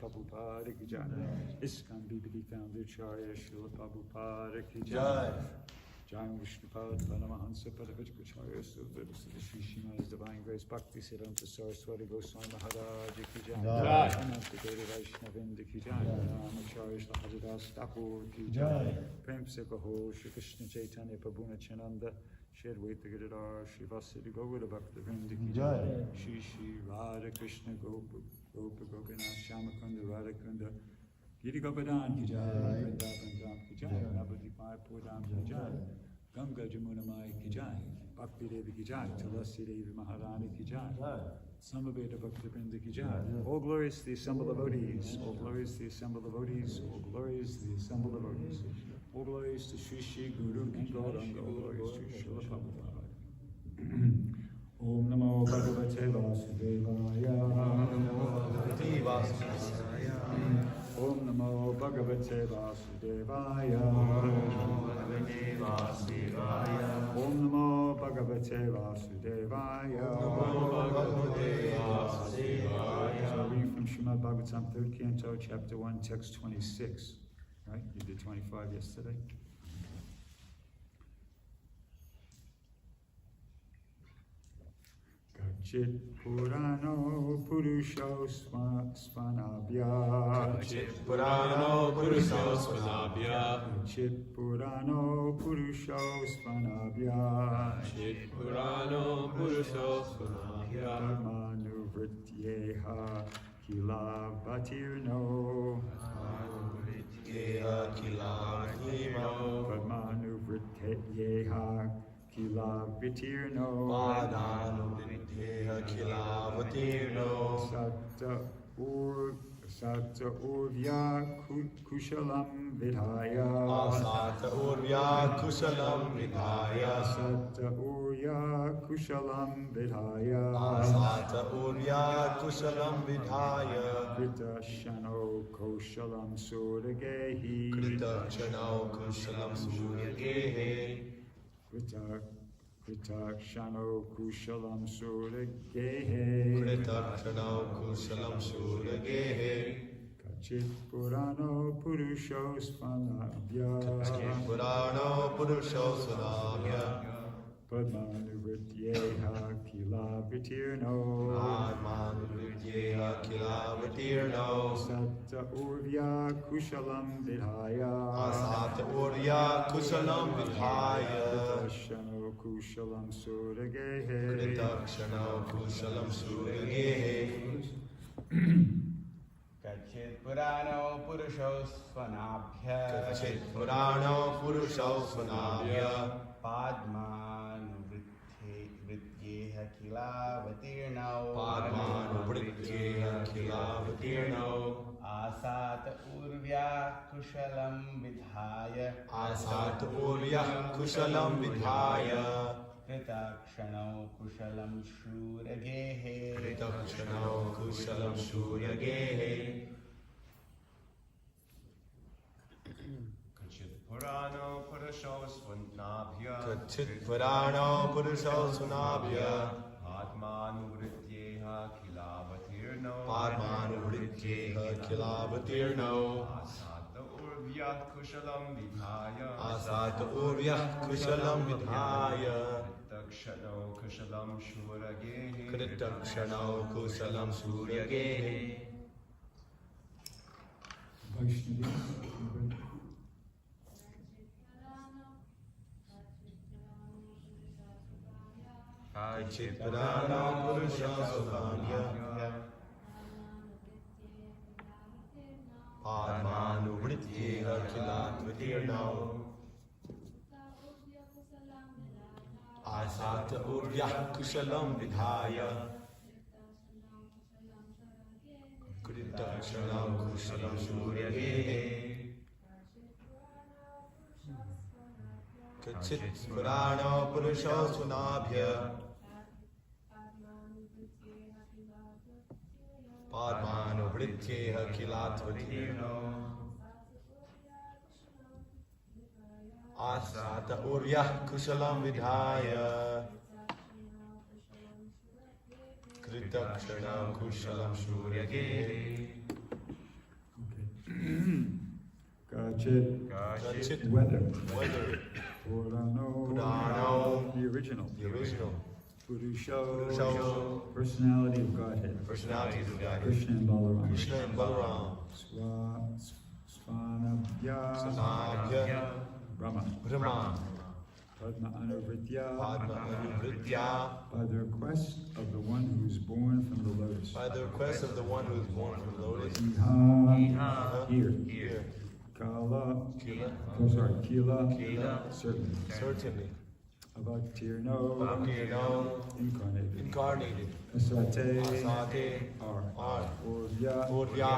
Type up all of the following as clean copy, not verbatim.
Prabhupada ki jai. ISKCON BBD founder Acharya Srila Prabhupada ki jai. Jai Vishnupad Paramahansa Paravajkacharya Sutta Sri Sriman's Divine Grace Bhakti Siddhanta Saraswati Goswami Maharaj ki jai. Ananta Devi Vaishnavinda ki jai. Ramacharya Shri Haridas Thakur ki jai. Prem se kaho Shri Krishna Chaitanya Prabhu Nityananda Shri Advaita Giridhar Shri Vasudeva Gaura Bhakta Vrinda ki jai. Shri Shri Radha Krishna Gopa Gopinath Shyamakunda Radha Kunda Giri Gopadan ki jai. Vrindavan Dham ki jai. Navadvip Purdam ki jai. Ganga Jamuna Mai ki jai. Bhakti Devi ki jai. Tulasi Devi Maharani ki jai. Samaveda Bhakta Vrinda ki jai. All glories to the assembled devotees. All glories to the assembled devotees. All glories to the assembled devotees. All glories to Sri Sri Guru Ki Gauranga. All glories to Srila Prabhupada. Om Namo Bhagavate Vasudevaya. Om Namo Bhagavate Vasudevaya. Om Namo Bhagavate Vasudevaya. So reading from Srimad Bhagavatam, 3rd Canto, Chapter 1, Text 26. Right? You did 25 yesterday. Gachit Purano Purusho Svanabhya. Gachit Purano Purusho Svanabhya. Gachit Purano Purusho Svanabhya. Gachit Purano Purusho Svanabhya. Dharmanuvrityeha Kilavatirno. Padmanuvrityeha Kilavitirno. Sata Urvya Kushalam Vidhaya. Sata Urvya Kushalam Vidhaya. Sata Urya Kushalam Vidhaya. Sata Urvya Kushalam Vidhaya. Krita Shano Koshalam Suragehi. Krita Shano Kushalam Suragehi. Krita Shano Kushalam Suragehi. Krita Shano Kushalam Suragehi. Kachit Purano Purusho Svanabhya. Kachit Purano Purusho Svanabhya. Padmanuvrityeha Kilavitirno. Padmanuvrityeha Kilavitirno. Sata Urvya Kushalam Vidhaya. Sata Urvya Kushalam Vidhaya. Kritashano Kushalam Suragehe. Kritashano Kushalam Suragehe. Kachit Purano Purusho Svanabhya. Kachit Purano Purusho Svanabhya. Padmanuvrityeha Kilavatirno. Padmanuvrityeha Kilavatirno. Asat Urvya Kushalam Vidhaya. Asat Urvya Kushalam Vidhaya. Kritakshano Kushalam Shuragehe. Kritakshano Kushalam Shuragehe. Kachit Purano Purusho Svanabhya. Kachit Purano Purusho Svanabhya. Padmanuvrityeha Kilavatirno. Padmanuvrityeha Kilavatirno. Asata Urvya Kushalam Vidhaya. Asata Urvya Kushalam Vidhaya. Kritakshano Kushalam Shuragehe. Kritakshano Kushalam Shuragehe. Kachit Purano Purusho Svanabhya. Padmanuvrityeha Kilavatirno. Asata Urvya Kushalam Vidhaya. Kritakshano Kushalam Shuragehe. Kachit Purano Purusho Svanabhya. Padmanuvrityeha Kilavatirno. Asata Urvya Kushalam Vidhaya. Kritakshana Kushalam Shuragehe. Gachit. Gachit. Weather. Weather. Purano. Purano. The original. The original. Purusho. Purusho. Personality of Godhead. Personality of God. Krishna and Balaram. Krishna and Balaram. Svanabhya. Sanabhya. Brahma. Brahma. Padma Anuvritya. Padma Anuvritya. By the request of the one who is born from the lotus. By the request of the one who is born from the lotus. Iha. Here. Here. Kala. Kila. Oh, sorry. Kila. Kila. Certainly. Certainly. Avatirno. Avatirno. Incarnated. Incarnated. Asate. Asate. Are. Urya. Urya.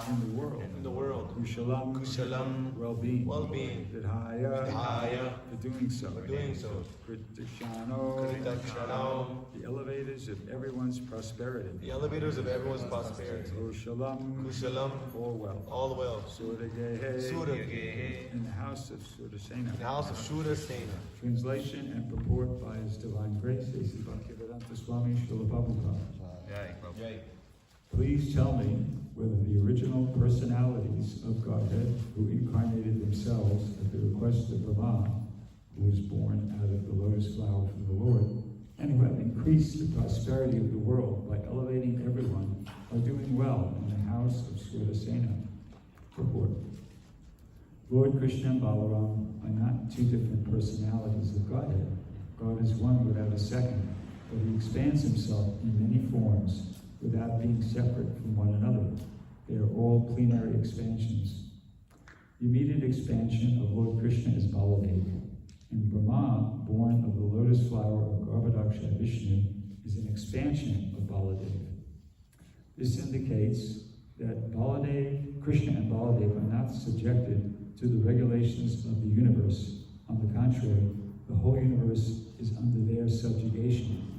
In the world. In the world. Kushalam. Kushalam. Well-being. Well-being. Vidhaya. Vidhaya. For doing so. For doing so. Kritikshano. Kritakshano. The elevators of everyone's prosperity. The elevators of everyone's prosperity. Kushalam. Kushalam. All well. All well. Suryagehe. Suryagehe. In the house of Surdasena. In the house of Surdasena. Translation and purport by His Divine Grace, A.C. Bhaktivedanta Swami Srila Prabhupada. Please tell me whether the original personalities of Godhead who incarnated themselves at the request of Brahma, who was born out of the lotus flower from the Lord, and who have increased the prosperity of the world by elevating everyone, are doing well in the house of Surdasena. Purport. Lord Krishna and Balaram are not two different personalities of Godhead. God is one without a second, but He expands Himself in many forms without being separate from one another. They are all plenary expansions. The immediate expansion of Lord Krishna is Baladev, and Brahma, born of the lotus flower of Garbhodaksha Vishnu, is an expansion of Baladev. This indicates that Baladev, Krishna and Baladev are not subjected to the regulations of the universe. On the contrary, the whole universe is under their subjugation.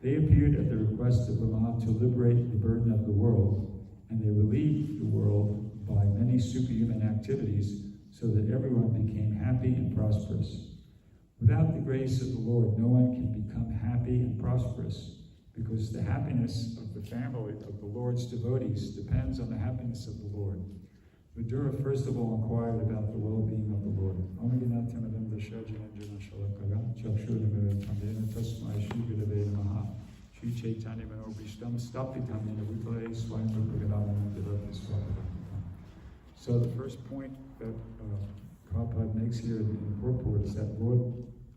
They appeared at the request of Brahma to liberate the burden of the world, and they relieved the world by many superhuman activities so that everyone became happy and prosperous. Without the grace of the Lord, no one can become happy and prosperous, because the happiness of the family of the Lord's devotees depends on the happiness of the Lord. Vidura first of all inquired about the well-being of the Lord. So the first point that Prabhupada makes here in the purport is that Lord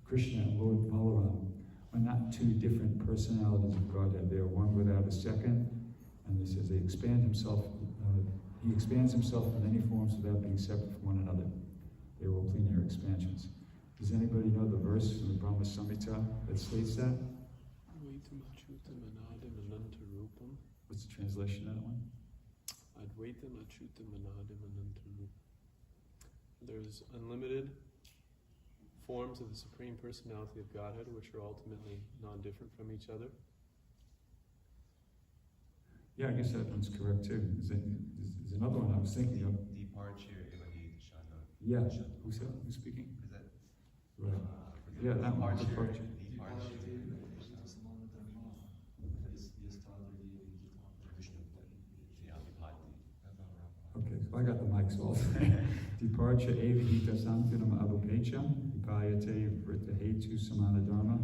Krishna and Lord Balaram are not two different personalities of Godhead. They are one without a second, and he says they expand himself. He expands himself in many forms without being separate from one another. They are all plenary expansions. Does anybody know the verse from the Brahma Samhita that states that? What's the translation of that one? There's unlimited forms of the Supreme Personality of Godhead, which are ultimately non-different from each other. Yeah, I guess that one's correct too. There's another one I was thinking of. Yeah, who's that? Who's speaking? Right. Yeah, that one. Departure. Okay, so I got the mics all. Departure evahita sanctinum abupecha, vipayate vritahetu samana dharma,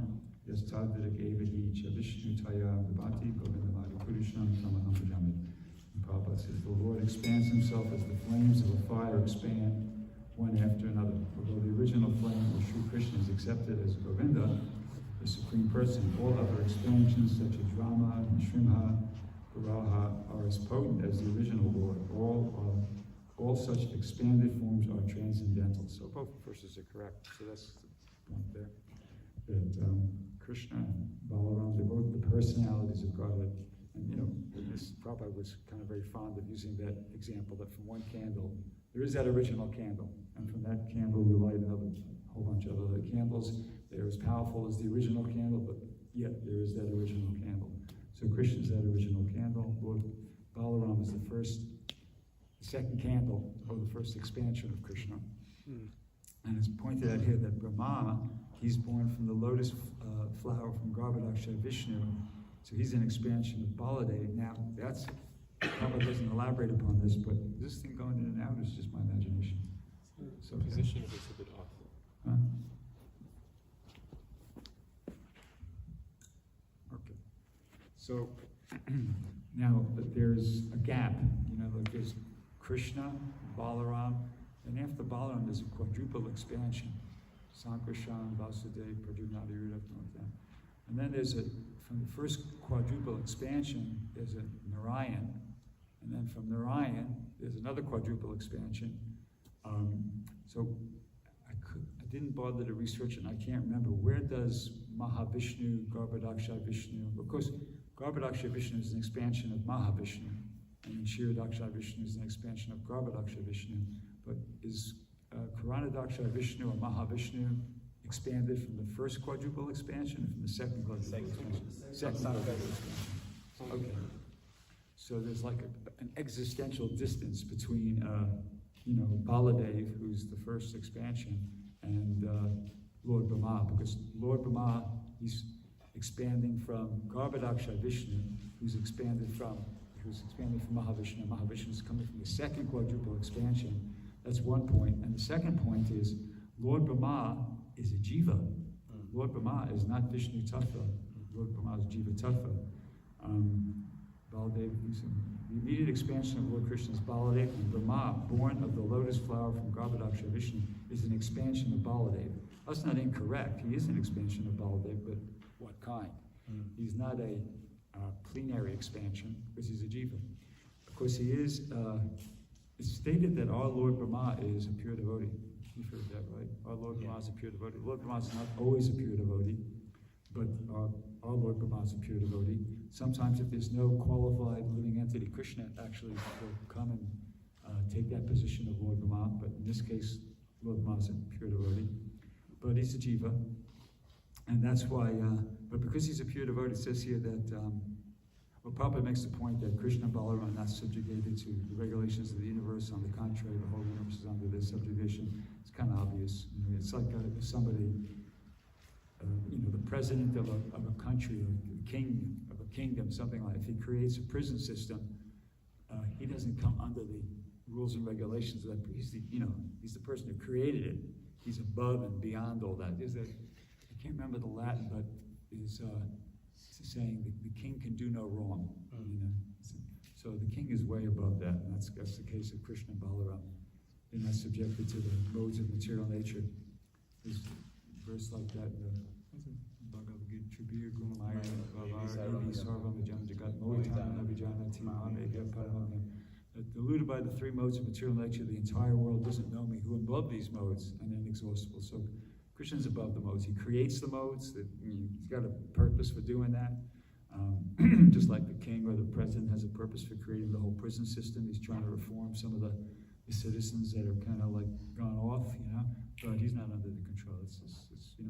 yastadvidik evahicha vishnu taya vibhati govindamadi purishnam tamaham bhajami. Prabhupada says, the Lord expands himself as the flames of a fire expand one after another. Although the original flame of Sri Krishna is accepted as Govinda, the Supreme Person, all other expansions such as Rama, Nrsimha, Varaha are as potent as the original Lord. All such expanded forms are transcendental. So both verses are correct. So that's the point there. That Krishna and Balaram, they're both the personalities of Godhead. And this Prabhupada was kind of very fond of using that example that from one candle, there is that original candle. And from that candle you light another whole bunch of other candles. They're as powerful as the original candle, but yet there is that original candle. So Krishna is that original candle. Lord Balaram is the second candle, or the first expansion of Krishna. And it's pointed out here that Brahma, he's born from the lotus flower from Garbhodaksha Vishnu. So he's an expansion of Baladev. Now, that's Prabhupada doesn't elaborate upon this, but this thing going in and out is just my imagination. So the position of it's a bit off. Huh? Okay. So now there's a gap, like there's Krishna, Balaram, and after Balaram there's a quadruple expansion. Sankarshan, Vasudeva, Pradyumna, something like that. And then from the first quadruple expansion, there's a Narayan, and then from Narayan, there's another quadruple expansion. So I didn't bother to research it, and I can't remember, where does Mahavishnu, Garbhodaksha Vishnu, of course, Garbhodaksha Vishnu is an expansion of Mahavishnu, and Kshirodaksha Vishnu is an expansion of Garbhodaksha Vishnu, but is Karanadaksha Vishnu or Mahavishnu expanded from the first quadruple expansion or from the second quadruple expansion? Second quadruple expansion. Okay. So there's like an existential distance between, Baladev, who's the first expansion, and Lord Brahma, because Lord Brahma, he's expanding from Garbhodaksha Vishnu, who's expanded from Mahavishnu. Mahavishnu is coming from the second quadruple expansion. That's one point. And the second point is, Lord Brahma is a jiva. Lord Brahma is not Vishnu Tattva. Lord Brahma is Jiva Tattva. Baladev, the immediate expansion of Lord Krishna's Baladev, and Brahma, born of the lotus flower from Garbhodaksha Vishnu, is an expansion of Baladev. That's not incorrect. He is an expansion of Baladev, but what kind? He's not a plenary expansion, because he's a jiva. Of course, he is. It's stated that our Lord Brahma is a pure devotee. You've heard that, right? Our Lord Brahma is a pure devotee. Lord Brahma is not always a pure devotee, but our Lord Brahma is a pure devotee. Sometimes if there's no qualified living entity, Krishna actually will come and take that position of Lord Brahma, but in this case, Lord Brahma is a pure devotee. But he's a jiva, and that's why, but because he's a pure devotee, it says here that, Prabhupada makes the point that Krishna and Balaram are not subjugated to the regulations of the universe. On the contrary, the whole universe is under their subjugation. It's kind of obvious. It's like if somebody, the president of a country, or the king of a kingdom, something like, if he creates a prison system, he doesn't come under the rules and regulations of that. He's the person who created it. He's above and beyond all that. I can't remember the Latin, but is saying the king can do no wrong. So the king is way above that, and that's the case of Krishna and Balaram. They're not subjected to the modes of material nature. There's a verse like that in the Bhagavad Gita, Tribir Gunamaya Sarvam Vijam Jagat Mohitam Navijanati Mamegya Paramagam. Deluded by the three modes of material nature, the entire world doesn't know me, who am above these modes and inexhaustible. So Krishna's above the modes. He creates the modes. He's got a purpose for doing that. Just like the king or the president has a purpose for creating the whole prison system. He's trying to reform some of the citizens that are kind of like gone off, but he's not under the control.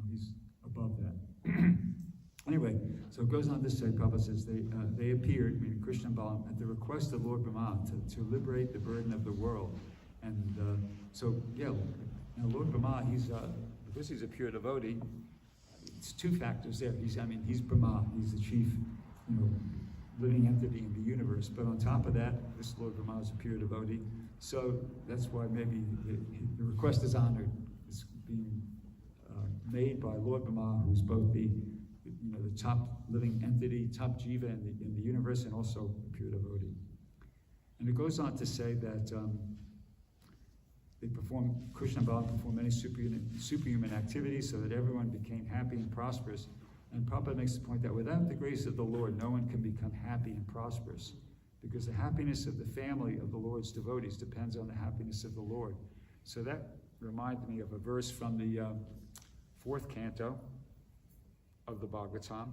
He's above that. Anyway, so it goes on to say, Prabhupada says, they appeared, meaning Krishna and Balaram, at the request of Lord Brahma to liberate the burden of the world. And Lord Brahma, because he's a pure devotee, it's two factors there. He's Brahma, he's the chief, living entity in the universe. But on top of that, this Lord Brahma is a pure devotee. So that's why maybe the request is honored. It's being made by Lord Brahma, who's both the top living entity, top jiva in the universe, and also a pure devotee. And it goes on to say that Krishna and Balaram performed many superhuman activities so that everyone became happy and prosperous. And Prabhupada makes the point that without the grace of the Lord, no one can become happy and prosperous, because the happiness of the family of the Lord's devotees depends on the happiness of the Lord. So that reminded me of a verse from the 4th canto of the Bhagavatam,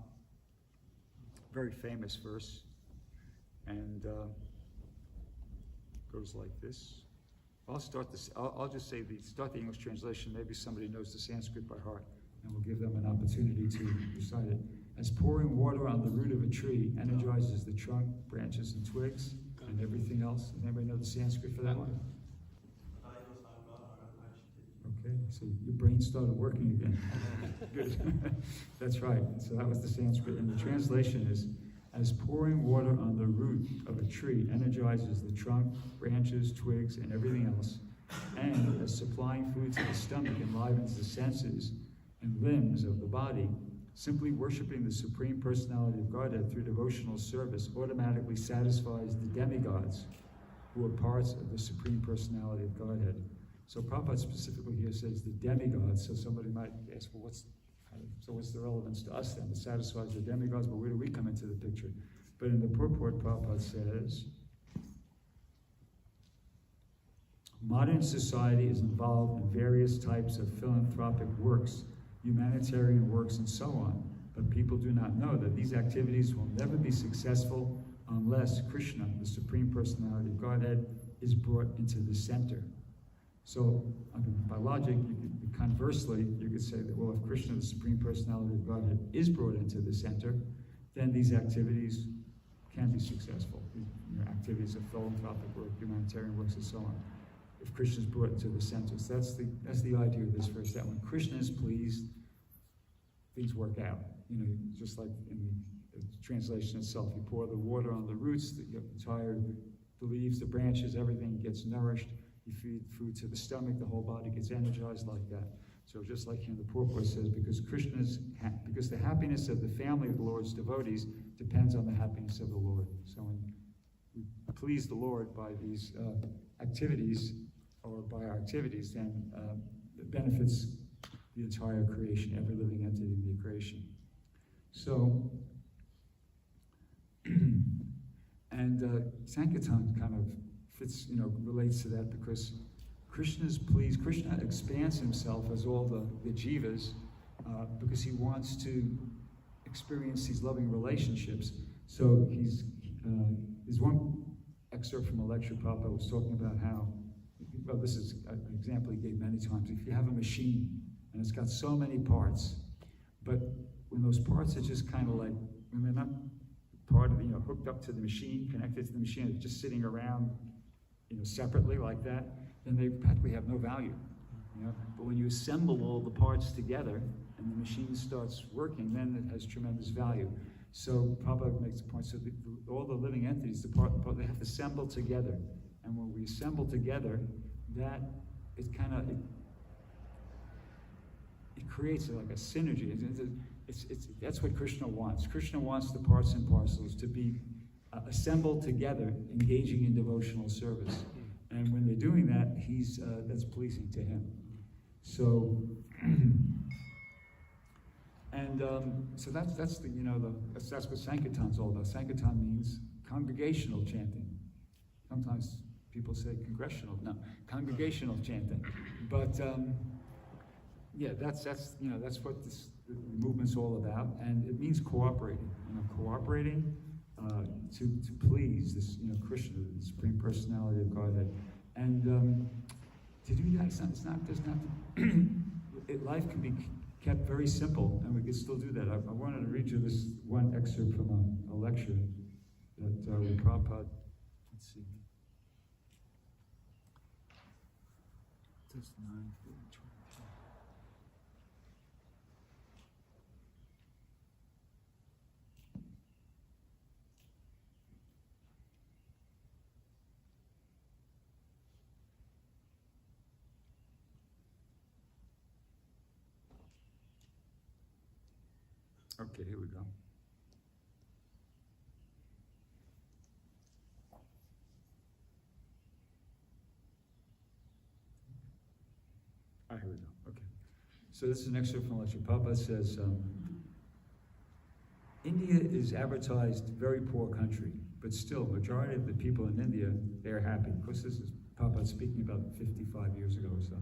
very famous verse, and goes like this. I'll start this. I'll just say start the English translation. Maybe somebody knows the Sanskrit by heart, and we'll give them an opportunity to recite it. As pouring water on the root of a tree energizes the trunk, branches, and twigs, and everything else. Does anybody know the Sanskrit for that one? Okay, so your brain started working again. Good. That's right. So that was the Sanskrit, and the translation is: As pouring water on the root of a tree energizes the trunk, branches, twigs, and everything else, and as supplying food to the stomach enlivens the senses and limbs of the body, simply worshiping the Supreme Personality of Godhead through devotional service automatically satisfies the demigods who are parts of the Supreme Personality of Godhead. So Prabhupada specifically here says the demigods, so somebody might ask, well, what's the relevance to us then? It satisfies the demigods, but where do we come into the picture? But in the purport, Prabhupada says, modern society is involved in various types of philanthropic works, humanitarian works, and so on. But people do not know that these activities will never be successful unless Krishna, the Supreme Personality of Godhead, is brought into the center. So, by logic, conversely, you could say that, well, if Krishna, the Supreme Personality of Godhead, is brought into the center, then these activities can be successful. Activities of philanthropic work, humanitarian works, and so on. If Krishna is brought into the center. So that's the idea of this verse, that when Krishna is pleased, things work out. Just like in the translation itself, you pour the water on the roots, the leaves, the branches, everything gets nourished. You feed food to the stomach, the whole body gets energized like that. So just like here in the purport says, because the happiness of the family of the Lord's devotees depends on the happiness of the Lord. So when we please the Lord by these activities, or by our activities, then it benefits the entire creation, every living entity in the creation. So, and Sankirtan kind of fits, relates to that, because Krishna's pleased. Krishna expands himself as all the jivas because he wants to experience these loving relationships. So there's one excerpt from a lecture Prabhupada was talking about how, well, this is an example he gave many times. If you have a machine and it's got so many parts, but when those parts are just kind of like, when they're not part of, hooked up to the machine, connected to the machine, it's just sitting around, separately like that, then they practically have no value. But when you assemble all the parts together and the machine starts working, then it has tremendous value. So Prabhupada makes the point, so all the living entities, they have to assemble together. And when we assemble together, that it creates like a synergy. That's what Krishna wants. Krishna wants the parts and parcels to be assembled together, engaging in devotional service. And when they're doing that, that's pleasing to him. So, so that's what Sankirtan's all about. Sankirtan means congregational chanting. Sometimes people say congregational chanting. But that's what this movement's all about, and it means cooperating. Cooperating to please this, Krishna, the Supreme Personality of Godhead, and to do that, life can be kept very simple, and we can still do that. I wanted to read you this one excerpt from a lecture that Prabhupada. Let's see. Just 9, 22. Okay, here we go. Here we go. Okay. So this is an excerpt from lecture. Prabhupada says, India is advertised very poor country, but still, majority of the people in India, they're happy. Of course, this is Prabhupada speaking about 55 years ago or so.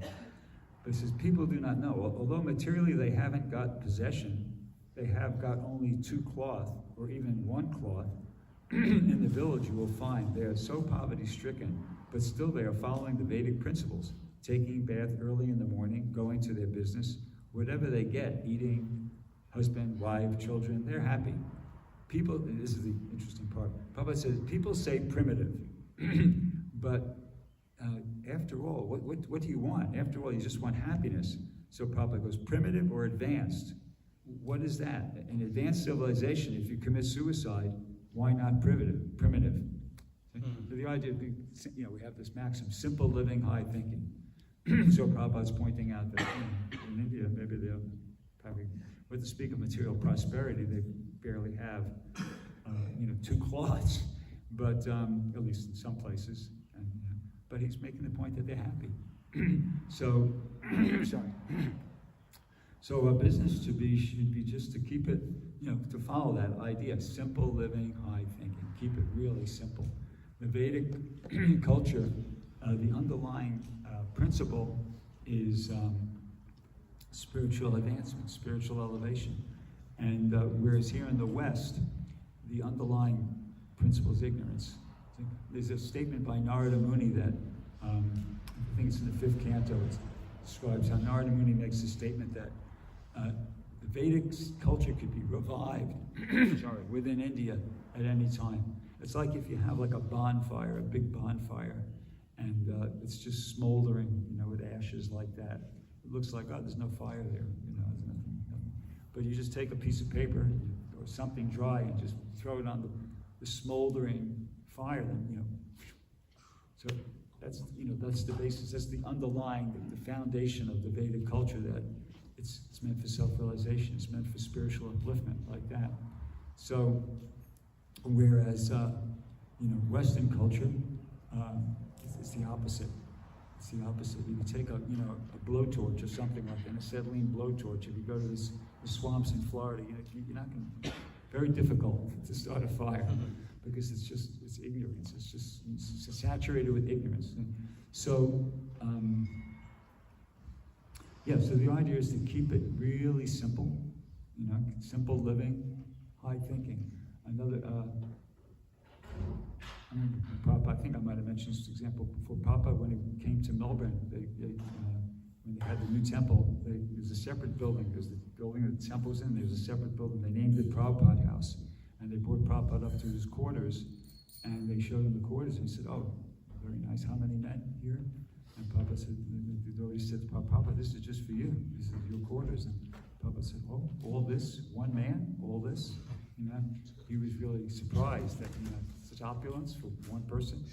But he says, people do not know. Although materially they haven't got possession, they have got only 2 cloth, or even 1 cloth. In the village you will find they are so poverty-stricken, but still they are following the Vedic principles, taking bath early in the morning, going to their business, whatever they get, eating, husband, wife, children, they're happy. People, and this is the interesting part, Prabhupada says, people say primitive, but after all, what do you want? After all, you just want happiness. So Prabhupada goes, primitive or advanced? What is that? In advanced civilization, if you commit suicide, Why not primitive? So the idea of being, we have this maxim, simple living, high thinking. So Prabhupada's pointing out that in India, maybe they'll probably, with the speak of material prosperity, they barely have, 2 cloths, but at least in some places. But he's making the point that they're happy. So, sorry. So a business should be just to keep it, to follow that idea, simple living, high thinking. Keep it really simple. The Vedic culture, the underlying principle is spiritual advancement, spiritual elevation. And whereas here in the West, the underlying principle is ignorance. There's a statement by Narada Muni that, I think it's in the 5th canto, it describes how Narada Muni makes a statement that the Vedic culture could be revived within India at any time. It's like if you have like a bonfire, a big bonfire, and it's just smoldering, with ashes like that. It looks like, oh, there's no fire there, there's nothing. But you just take a piece of paper or something dry and just throw it on the smoldering fire, then, So that's the basis, that's the underlying, the foundation of the Vedic culture, that it's meant for self-realization, it's meant for spiritual upliftment, like that. So, whereas, Western culture, it's the opposite. It's the opposite. You take a blowtorch or something like that, an acetylene blowtorch. If you go to the swamps in Florida, you're not going to, very difficult to start a fire because it's ignorance. It's saturated with ignorance. So, so the idea is to keep it really simple, simple living, high thinking. Another, Prabhupada, I think I might have mentioned this example before. Prabhupada, when he came to Melbourne, when they had the new temple, there's a separate building. There's the building that the temple's in, there's a separate building. They named it Prabhupada House. And they brought Prabhupada up to his quarters, and they showed him the quarters, and he said, oh, very nice. How many men here? And Prabhupada said, the devotee said to Prabhupada, this is just for you. This is your quarters. And Prabhupada said, oh, all this, one man, all this? He was really surprised that, such opulence for one person.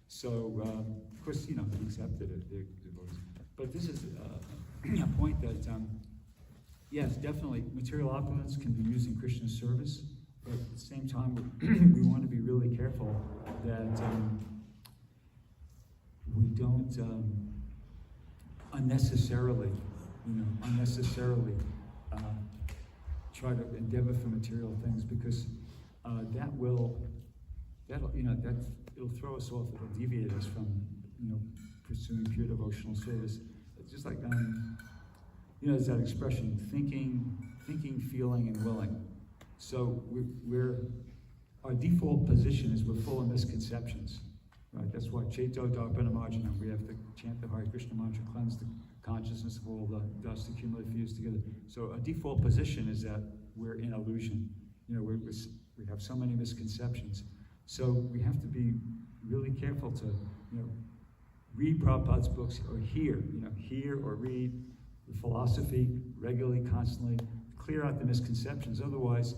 So, of course, he accepted it, the devotees. But this is a point that, yes, definitely, material opulence can be used in Krishna service, but at the same time, we want to be really careful that we don't unnecessarily try to endeavor for material things, because it'll throw us off, it'll deviate us from, pursuing pure devotional service. It's just like, there's that expression, thinking, feeling, and willing. So our default position is we're full of misconceptions, right? That's why Chaito Darpana Marjanam, we have to chant the Hare Krishna mantra, cleanse the consciousness of all the dust accumulated fused together. So a default position is that we're in illusion. We have so many misconceptions. So we have to be really careful to, read Prabhupada's books or hear or read the philosophy regularly, constantly, clear out the misconceptions. Otherwise,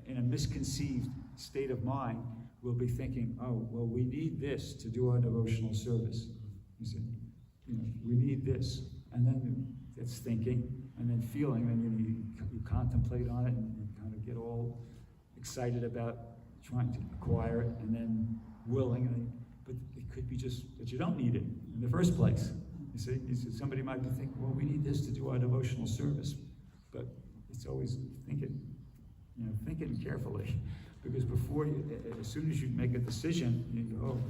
in a misconceived state of mind, we'll be thinking, oh, well, we need this to do our devotional service. You see, we need this. And then it's thinking, and then feeling, and you contemplate on it, and you kind of get all excited about trying to acquire it, and then willing, but it could be just that you don't need it in the first place. You see, somebody might be thinking, well, we need this to do our devotional service, but it's always thinking carefully, because as soon as you make a decision, you go, oh,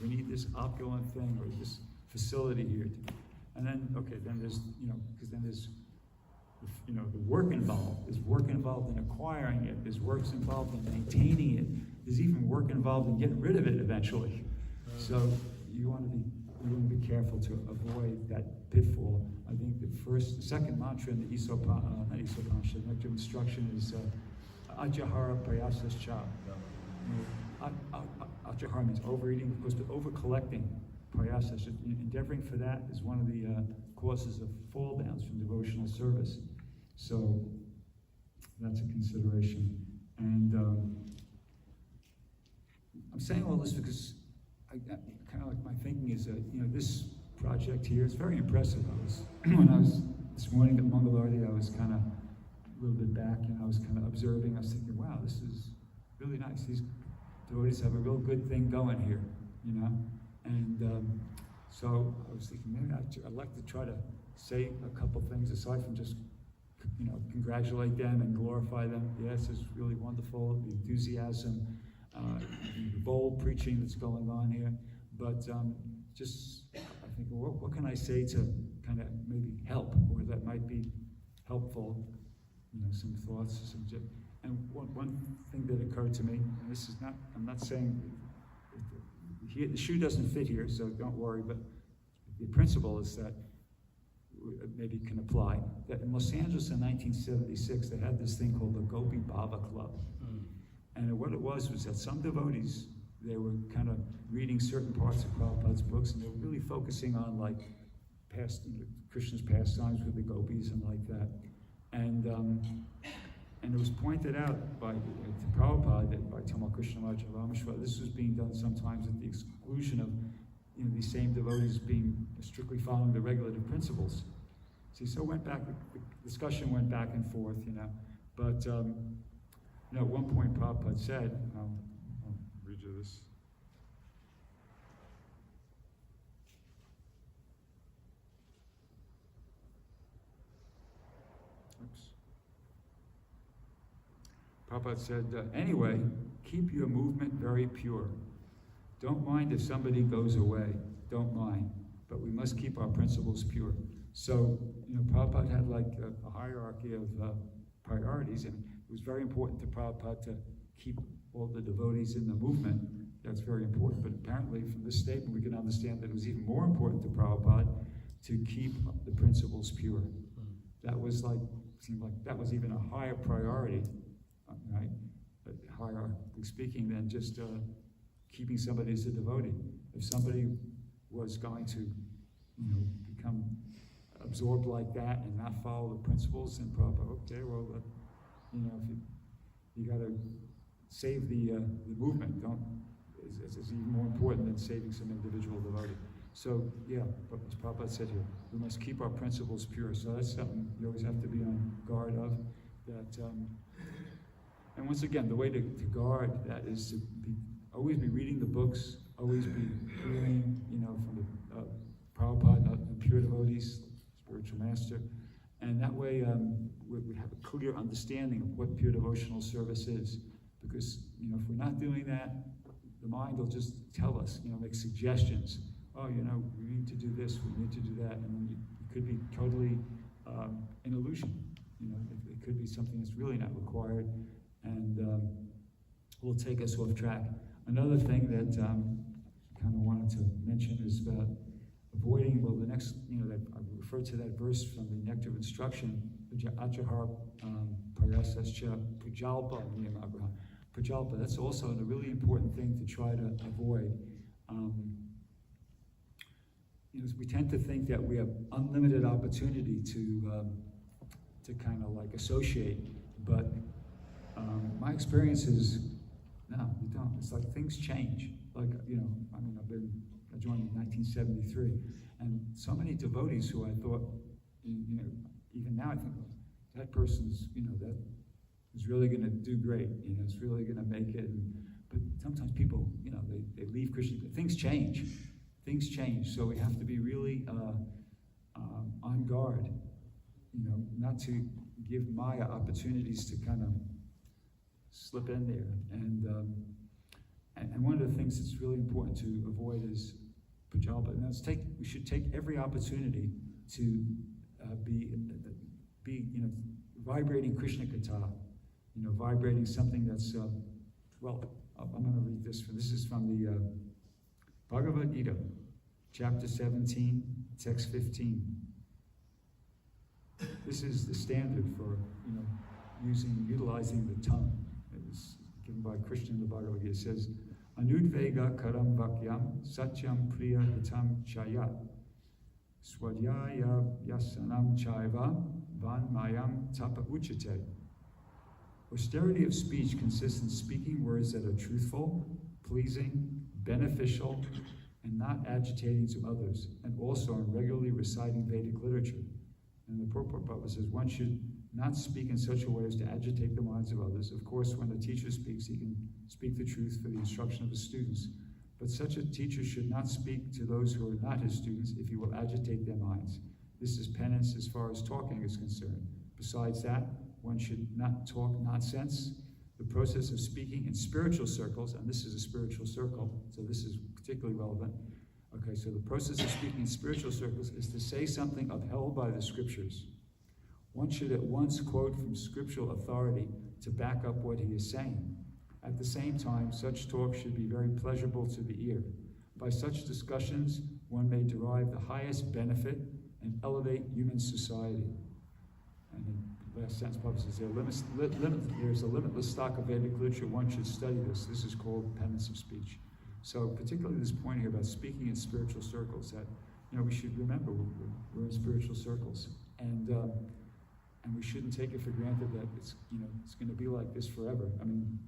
we need this opulent thing or this facility here, and then there's the work involved. There's work involved in acquiring it. There's work involved in maintaining it. There's even work involved in getting rid of it eventually. So you want to be careful to avoid that pitfall. I think the second mantra in the nectar instruction is Ajahara Prayasas Cha. Ajahara means overeating, opposed to over-collecting. Prayasas, endeavoring for that is one of the causes of fall downs from devotional service. So that's a consideration. And I'm saying all this because kind of like my thinking is that, this project here is very impressive. When I was this morning at Mangalarti, I was kind of a little bit back and I was kind of observing. I was thinking, wow, this is really nice. These devotees have a real good thing going here, And so I was thinking, maybe I'd like to try to say a couple things aside from just, congratulate them and glorify them. Yes, it's really wonderful, the enthusiasm, the bold preaching that's going on here. But just, I think, what can I say to kind of maybe help, or that might be helpful, some thoughts, and one thing that occurred to me, and this is not, I'm not saying, the shoe doesn't fit here, so don't worry, but the principle is that maybe can apply, that in Los Angeles in 1976, they had this thing called the Gopi Baba Club. And what it was that some devotees, they were kind of reading certain parts of Prabhupada's books, and they were really focusing on Krishna's pastimes with the gopis and like that. And it was pointed out to Prabhupada that by Tamal Krishna Maharaj Rameshwar, this was being done sometimes at the exclusion of these same devotees being strictly following the regulative principles. See, so went back, the discussion went back and forth, but at one point Prabhupada said, I'll read you this. Prabhupada said, anyway, keep your movement very pure. Don't mind if somebody goes away. Don't mind. But we must keep our principles pure. So, Prabhupada had a hierarchy of priorities, and it was very important to Prabhupada to keep all the devotees in the movement. That's very important. But apparently from this statement we can understand that it was even more important to Prabhupada to keep the principles pure. That was seemed like that was even a higher priority, right? But hierarchically speaking, than just keeping somebody as a devotee. If somebody was going to, become absorbed like that and not follow the principles, then Prabhupada, okay, well, if you got to save the movement. It's even more important than saving some individual devotee. So yeah, but as Prabhupada said here, we must keep our principles pure. So that's something you always have to be on guard of. That, and once again, the way to guard that is to always be reading the books, always be hearing, from the Prabhupada, the pure devotees, spiritual master, and that way we have a clear understanding of what pure devotional service is. Because if we're not doing that, the mind will just tell us, make suggestions. Oh, we need to do this, we need to do that, and then it could be totally an illusion. It could be something that's really not required, and will take us off track. Another thing that I kind of wanted to mention is about avoiding, the next, that I referred to that verse from the Nectar of Instruction, Achahar Parasascha Pujalpa Niyamagraha. Pujalpa, that's also a really important thing to try to avoid. We tend to think that we have unlimited opportunity to kind of associate, but my experience is, no, you don't. It's like things change. I joined in 1973, and so many devotees who I thought, even now I think, that person's, that is really going to do great, it's really going to make it. But sometimes people, they leave Krishna. Things change. Things change. So we have to be really on guard, not to give Maya opportunities to kind of slip in there. And one of the things that's really important to avoid is Pujalpa. And we should take every opportunity to be vibrating Krishna Katha, vibrating something that's, I'm going to read this. This is from the Bhagavad Gita, chapter 17, text 15. This is the standard for, utilizing the tongue. It was given by Krishna in the Bhagavad Gita. It says, Anudvega karam vakyam satyam priya hitam chayat swadhyaya yasanam chaiva van mayam tapa uchate. Austerity of speech consists in speaking words that are truthful, pleasing, beneficial, and not agitating to others, and also on regularly reciting Vedic literature. And the Prabhupada says one should not speak in such a way as to agitate the minds of others. Of course, when a teacher speaks, he can speak the truth for the instruction of his students. But such a teacher should not speak to those who are not his students if he will agitate their minds. This is penance as far as talking is concerned. Besides that, one should not talk nonsense. The process of speaking in spiritual circles, and this is a spiritual circle, so this is particularly relevant. Okay, so the process of speaking in spiritual circles is to say something upheld by the scriptures. One should at once quote from scriptural authority to back up what he is saying. At the same time, such talk should be very pleasurable to the ear. By such discussions, one may derive the highest benefit and elevate human society. And in the last sentence, Prabhu says, there's a limitless stock of Vedic literature. One should study this. This is called penance of speech. So particularly this point here about speaking in spiritual circles, that we should remember we're in spiritual circles, and we shouldn't take it for granted that it's going to be like this forever. I mean,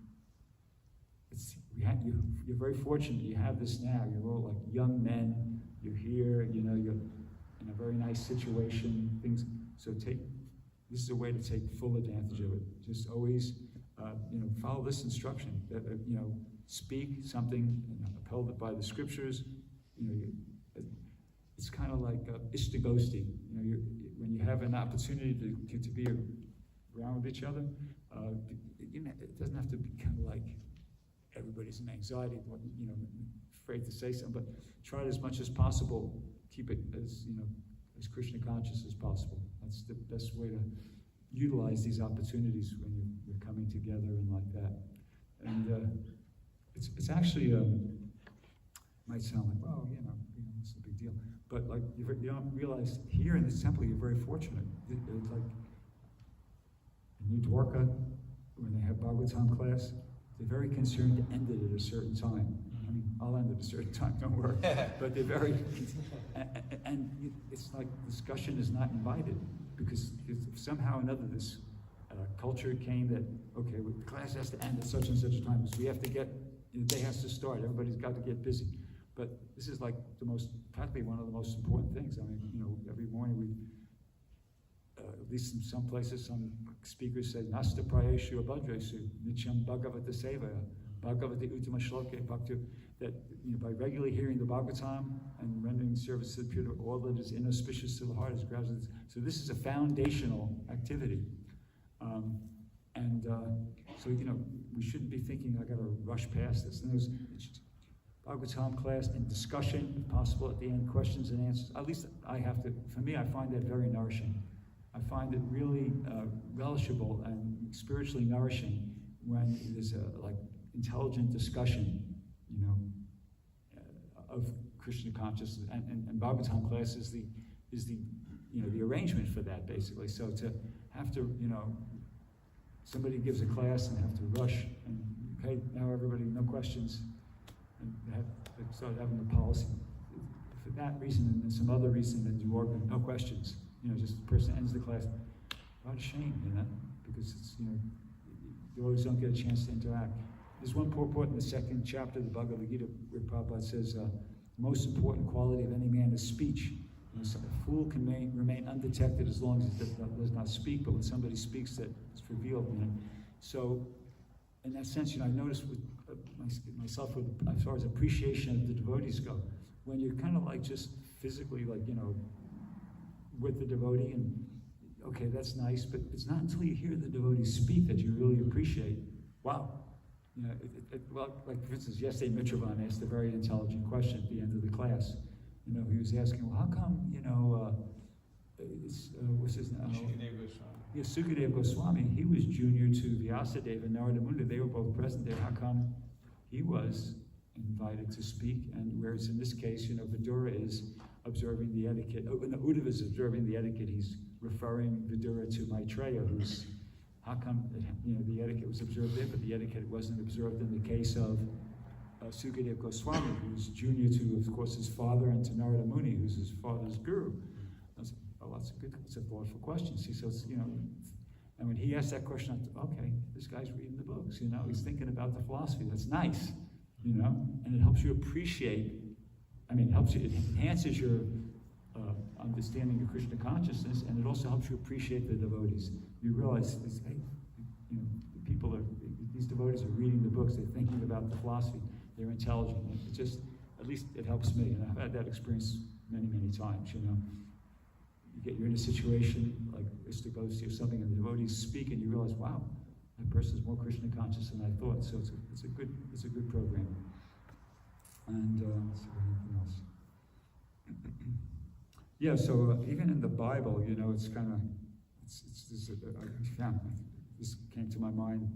you're very fortunate you have this now. You're all like young men. You're here. You're in a very nice situation. So this is a way to take full advantage of it. Just always, follow this instruction. That speak something upheld by the scriptures. It's kind of like ishtagosti. When you have an opportunity to be around with each other, it doesn't have to be kind of like everybody's in anxiety, afraid to say something. But try it as much as possible. Keep it as Krishna conscious as possible. That's the best way to utilize these opportunities when you're coming together and like that. And it's actually might sound like, well, it's a big deal. But like you don't realize here in this temple you're very fortunate. It's like in New Dwarka, when they have Bhagavatam class, they're very concerned to end it at a certain time. I mean, I'll end at a certain time, don't worry. But they're very, and it's like discussion is not invited, because somehow or another this culture came that, okay, the class has to end at such and such a time, because we have to get, the day has to start, everybody's got to get busy. But this is like practically one of the most important things. I mean, every morning we, at least in some places, some speakers say, Nasta prayeshu abhadresu, nityam bhagavata sevaya, bhagavata uttama shloke bhakti, that by regularly hearing the Bhagavatam and rendering service to the pure, all that is inauspicious to the heart is gradually. So this is a foundational activity. So we shouldn't be thinking, I gotta rush past this. And there's Bhagavatam class and discussion, if possible, at the end, questions and answers. At least for me, I find that very nourishing. I find it really relishable and spiritually nourishing when there's a intelligent discussion, of Krishna consciousness. And Bhagavatam class is the arrangement for that, basically. So to have to, somebody gives a class and have to rush and, okay, now everybody, no questions, and they start having a policy. For that reason and some other reason, then you organize, no questions. Just the person ends the class. What a shame, because it's, you always don't get a chance to interact. There's one purport in the second chapter of the Bhagavad Gita where Prabhupada says, the most important quality of any man is speech. A fool can remain undetected as long as it does not speak, but when somebody speaks, that it's revealed. So, in that sense, I noticed with myself, as far as appreciation of the devotees go, when you're kind of like just physically, with the devotee, and okay, that's nice, but it's not until you hear the devotees speak that you really appreciate, wow. Like for instance, yesterday Mitravan asked a very intelligent question at the end of the class. He was asking, well, how come, what's his name? Sukadeva Goswami, he was junior to Vyasadeva and Narada Muni. They were both present there. How come he was invited to speak? And whereas in this case, Vidura is observing the etiquette. Uddhava is observing the etiquette. He's referring Vidura to Maitreya, who's, how come the etiquette was observed there, but the etiquette wasn't observed in the case of Sukadeva Goswami, who's junior to, of course, his father, and to Narada Muni, who's his father's guru. I said, that's a thoughtful question. See, so it's, and when he asked that question, I thought, okay, this guy's reading the books, he's thinking about the philosophy. That's nice. you know, and it helps you appreciate, it enhances your understanding of Krishna consciousness, and it also helps you appreciate the devotees. You realize, hey, you know, these devotees are reading the books, they're thinking about the philosophy, they're intelligent. It just, at least it helps me, and I've had that experience many, many times, you know. You're in a situation like Istagosti or something, and the devotees speak, and you realize, wow, that person's more Krishna conscious than I thought. So it's a good program. And let's see anything else. Yeah. So even in the Bible, you know, it's kind of this came to my mind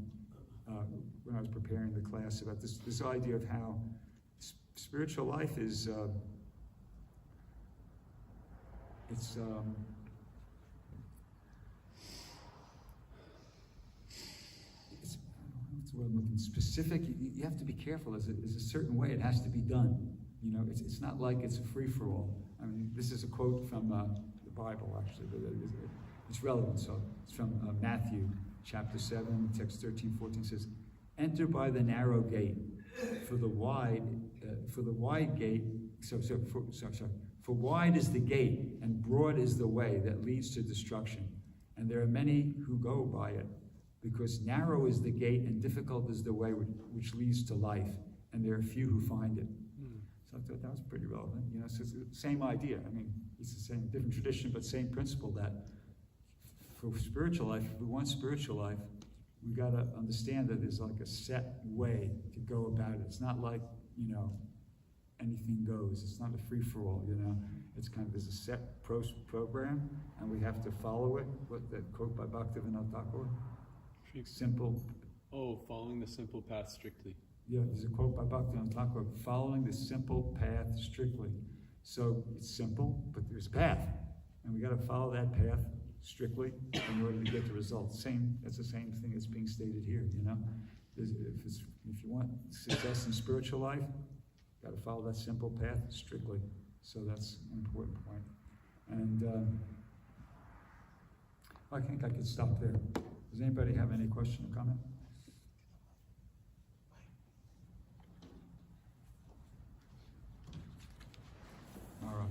when I was preparing the class about this idea of how spiritual life is. What's the word I'm looking specific. You have to be careful. There's a certain way it has to be done. You know, it's not like it's a free-for-all. I mean, this is a quote from the Bible, actually, but it's relevant. So it's from Matthew chapter 7, text 13, 14 says, "Enter by the narrow gate, for the wide gate. For wide is the gate, and broad is the way that leads to destruction, and there are many who go by it. Because narrow is the gate, and difficult is the way which leads to life, and there are few who find it." So I thought that was pretty relevant. You know, so it's the same idea. I mean, it's the same, different tradition, but same principle that for spiritual life, if we want spiritual life, we got to understand that there's like a set way to go about it. It's not like, you know, anything goes. It's not a free-for-all, you know. It's kind of, there's a set program, and we have to follow it. What that quote by Bhaktivinoda Thakur? Simple. Oh, following the simple path strictly. Yeah, there's a quote by Bhaktivinoda Thakur, following the simple path strictly. So it's simple, but there's a path, and we got to follow that path strictly in order to get the results. That's the same thing that's being stated here, you know. If you want success in spiritual life, got to follow that simple path strictly. So that's an important point. And I think I could stop there. Does anybody have any question or comment? All right.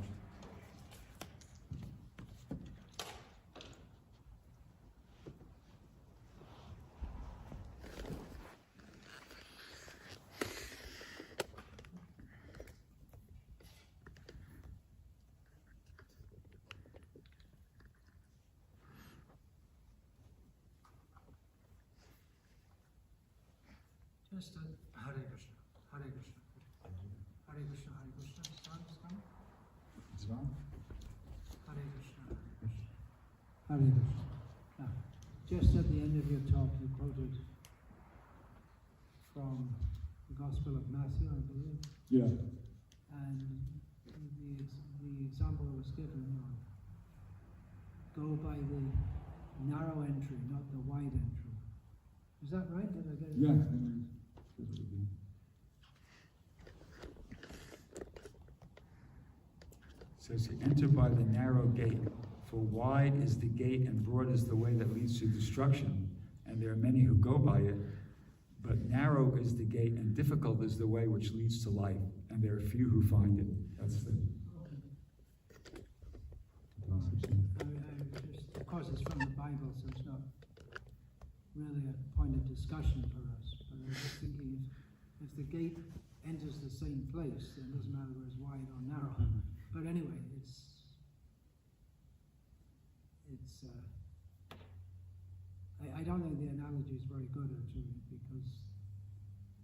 Just Hare Krishna, Hare Krishna, Hare Krishna, Hare Krishna. It's on? Hare Krishna, Hare Krishna. Now, just at the end of your talk, you quoted from the Gospel of Matthew, I believe. Yeah. And the example was given of go by the narrow entry, not the wide entry. Is that right? Did I get it? Yeah. It says, enter by the narrow gate, for wide is the gate and broad is the way that leads to destruction, and there are many who go by it. But narrow is the gate and difficult is the way which leads to life, and there are few who find it. That's the... Of course, it's from the Bible, so it's not really a point of discussion for us. But I was just thinking, if the gate enters the same place, then it doesn't matter whether it's wide or narrow. But anyway, I don't think the analogy is very good, actually, because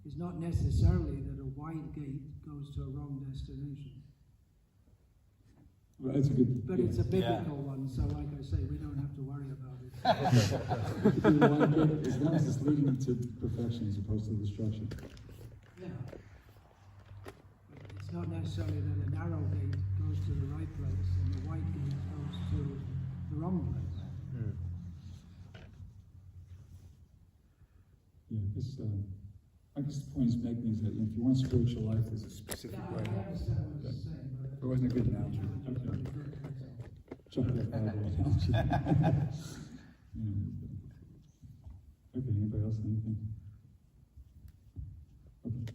it's not necessarily that a wide gate goes to a wrong destination. Well, that's a good... But it's a biblical one, so like I say, we don't have to worry about it. As long as it's leading to perfection as opposed to destruction. Yeah. But it's not necessarily that a narrow gate goes to the right place and the wide gate goes to the wrong place. Yeah, I guess the point is making is that if you want spiritual life, there's a specific way. I understand what you're saying, but It wasn't a good analogy. Okay. Try that Bible analogy. Okay, anybody else? Anything? Okay.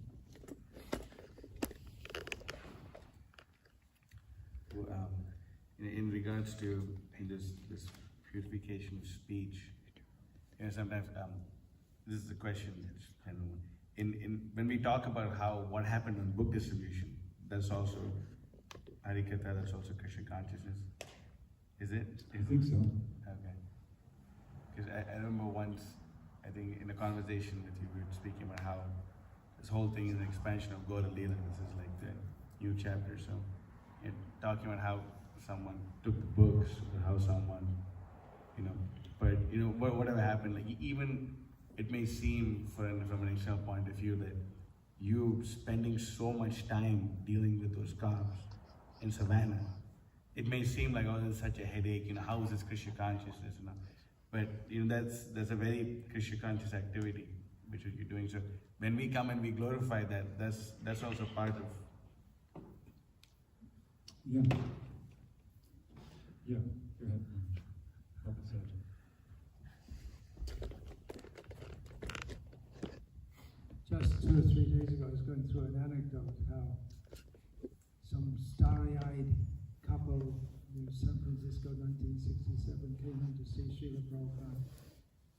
to this purification of speech, sometimes this is a question. When we talk about what happened in book distribution, that's also Harikatha, that's also Krishna consciousness. Is it? I think so. Okay. Because I remember once, I think in a conversation with you, we were speaking about how this whole thing is an expansion of Gora Leela. This is like the new chapter. So you're talking about how someone took the books, or how someone, but whatever happened, like even it may seem from an external point of view that you spending so much time dealing with those calves in Savannah, it may seem like, oh, there's such a headache, how is this Krishna consciousness, But that's a very Krishna conscious activity which you're doing. So when we come and we glorify that, that's also part of. Yeah. Yeah. Go ahead. Help us out. Just 2 or 3 days ago, I was going through an anecdote how some starry-eyed couple in San Francisco, 1967, came in to see Srila Prabhupada.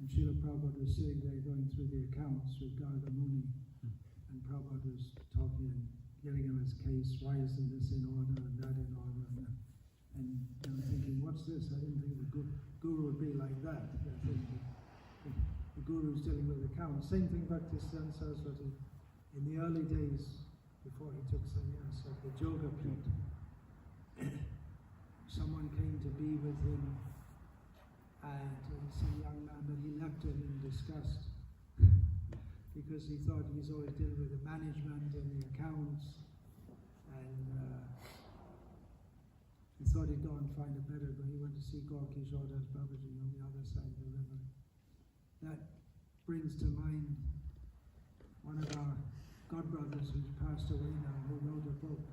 And Srila Prabhupada was sitting there going through the accounts with Garga Muni. And Prabhupada was talking and getting him his case, why isn't this in order and that in order? And I'm thinking, what's this? I didn't think the guru would be like that. I think the guru's dealing with accounts. Same thing Bhaktisiddhanta Saraswati. In the early days, before he took sannyas of the Yoga Pit, someone came to be with him, and he's a young man, but he left it in disgust because he thought he's always dealing with the management and the accounts, and he thought he'd go and find a better, but he went to see Gorky Jordas Babaji on the other side of the river. That brings to mind one of our godbrothers who's passed away now, who wrote a book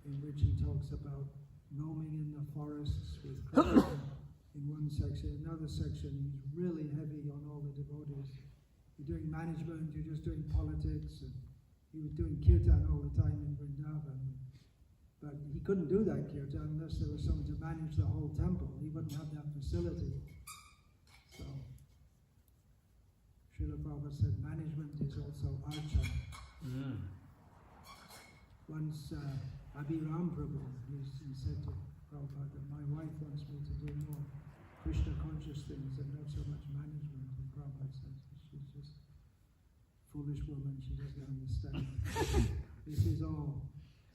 in which he talks about roaming in the forests with Krishna in one section. Another section, he's really heavy on all the devotees. You're doing management, you're just doing politics. And he was doing kirtan all the time in Vrindavan. But he couldn't do that kirtan unless there was someone to manage the whole temple. He wouldn't have that facility. So, Srila Prabhupada said management is also archana. Once Abhiram Prabhu, he said to Prabhupada that my wife wants me to do more Krishna conscious things and not so much management. And Prabhupada says she's just a foolish woman, she doesn't understand. This is all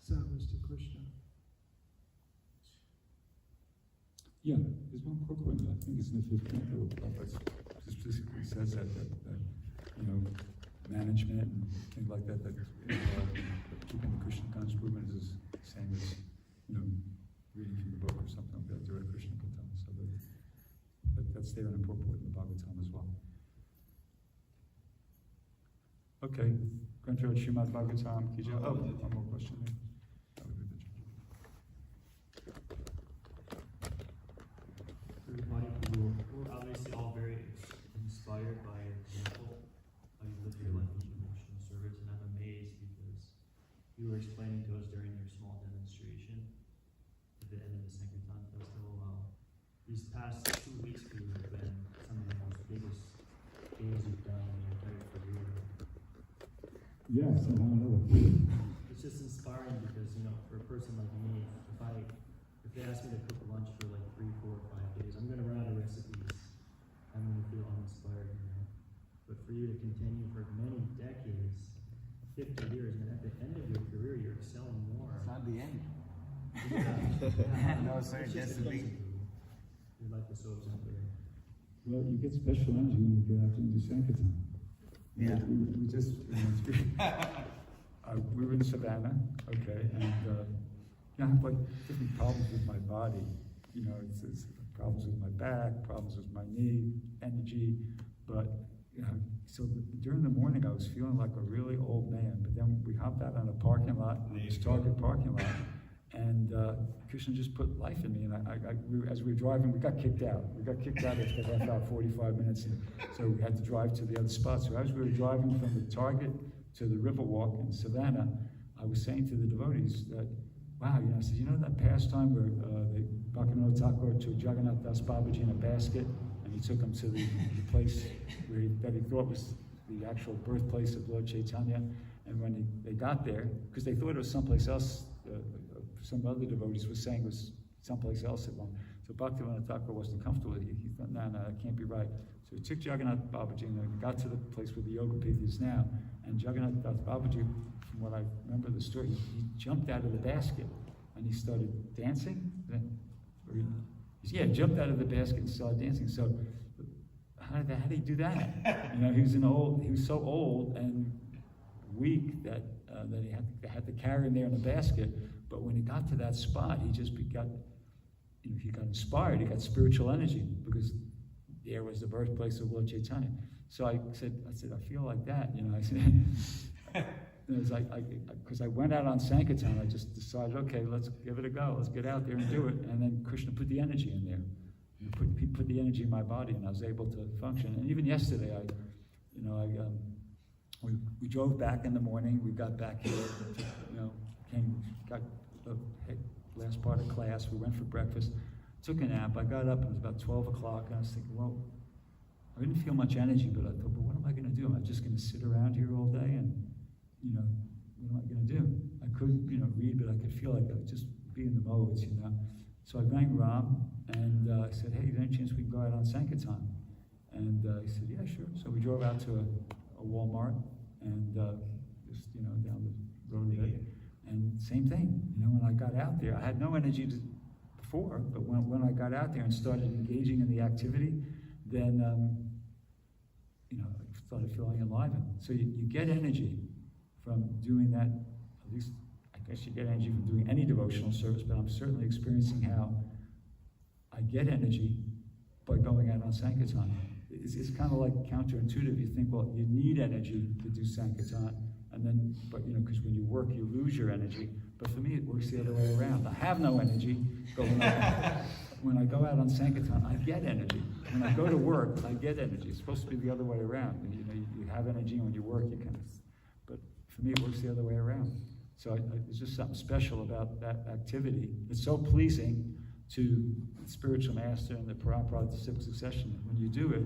service to Krishna. Yeah, there's one purport, I think it's in the 5th canto, Prabhupada specifically says that management and things like that keeping the Krishna conscious movement is the same as, reading from the book or something like that, direct Krishna Katha. So that's there in the purport in the Bhagavatam as well. Okay, Granthara Srimad Bhagavatam, Ki Jai. Oh, one more question there. We're obviously all very inspired by your example, how you live your life as devotional service, and I'm amazed because you were explaining to us during your small demonstration at the end of the Sankirtan Festival how these past 2 weeks for you have been some of the most biggest days you've done in your entire career. Yeah, somehow or another. It's just inspiring because, for a person like me, if they ask me to cook lunch for like 3, 4, 5 days, I'm going to run out of recipes. I'm going to feel uninspired. But for you to continue for many decades, 50 years, and at the end of your career, you're excelling more. It's not the end. Yeah. No, sir, It's just the beginning. Your life is so exemplary. Well, you get special energy when you get out and do Sankirtan. Yeah. We just, we were in Savannah, okay, and I have like different problems with my body. It's problems with my back, problems with my knee, energy, but so during the morning I was feeling like a really old man, but then we hopped out on a parking lot, this Target parking lot, and Krishna just put life in me, and as we were driving, we got kicked out. We got kicked out after about 45 minutes, and so we had to drive to the other spot. So as we were driving from the Target to the Riverwalk in Savannah, I was saying to the devotees that wow, you know, I said, you know that pastime where the Bhaktivinoda Thakur took Jagannath Das Babaji in a basket, and he took him to the place where that he thought was the actual birthplace of Lord Chaitanya, and when they got there, because they thought it was someplace else, some other devotees were saying it was someplace else at one. So Bhaktivinoda Thakur wasn't comfortable with it. He thought, no, that can't be right. So he took Jagannath Babaji and they got to the place where the Yoga Pith is now, and Jagannath Das Babaji, from what I remember the story, he jumped out of the basket and he started dancing. Jumped out of the basket and started dancing. So how did he do that? You know, he was so old and weak that he had to carry him there in a basket. But when he got to that spot, he got inspired. He got spiritual energy because there was the birthplace of Lord Chaitanya. So I said, I feel like that. You know, I said, because I went out on Sankirtan, I just decided, okay, let's give it a go. Let's get out there and do it. And then Krishna put the energy in there. He put the energy in my body, and I was able to function. And even yesterday, we drove back in the morning. We got back here, got the last part of class. We went for breakfast, took a nap. I got up, and it was about 12 o'clock, and I was thinking, well, I didn't feel much energy, but I thought, but what am I going to do? Am I just going to sit around here all day? And, what am I going to do? I could, read, but I could feel like I would just be in the modes, So I rang Ram, and I said, hey, is there any chance we can go out on Sankirtan? And he said, yeah, sure. So we drove out to a Walmart, and just, down the road a bit. And same thing, when I got out there, I had no energy before, but when I got out there and started engaging in the activity, then, I started feeling enlivened. So you get energy from doing that, at least, I guess you get energy from doing any devotional service, but I'm certainly experiencing how I get energy by going out on Sankirtan. It's kind of like counterintuitive. You think, well, you need energy to do Sankirtan, but because when you work, you lose your energy. But for me, it works the other way around. I have no energy, but when I go out on Sankirtan, I get energy. When I go to work, I get energy. It's supposed to be the other way around. You have energy, and when you work, you kind of. But for me, it works the other way around. So there's just something special about that activity. It's so pleasing to the spiritual master and the Parampara of the Civic Succession. When you do it,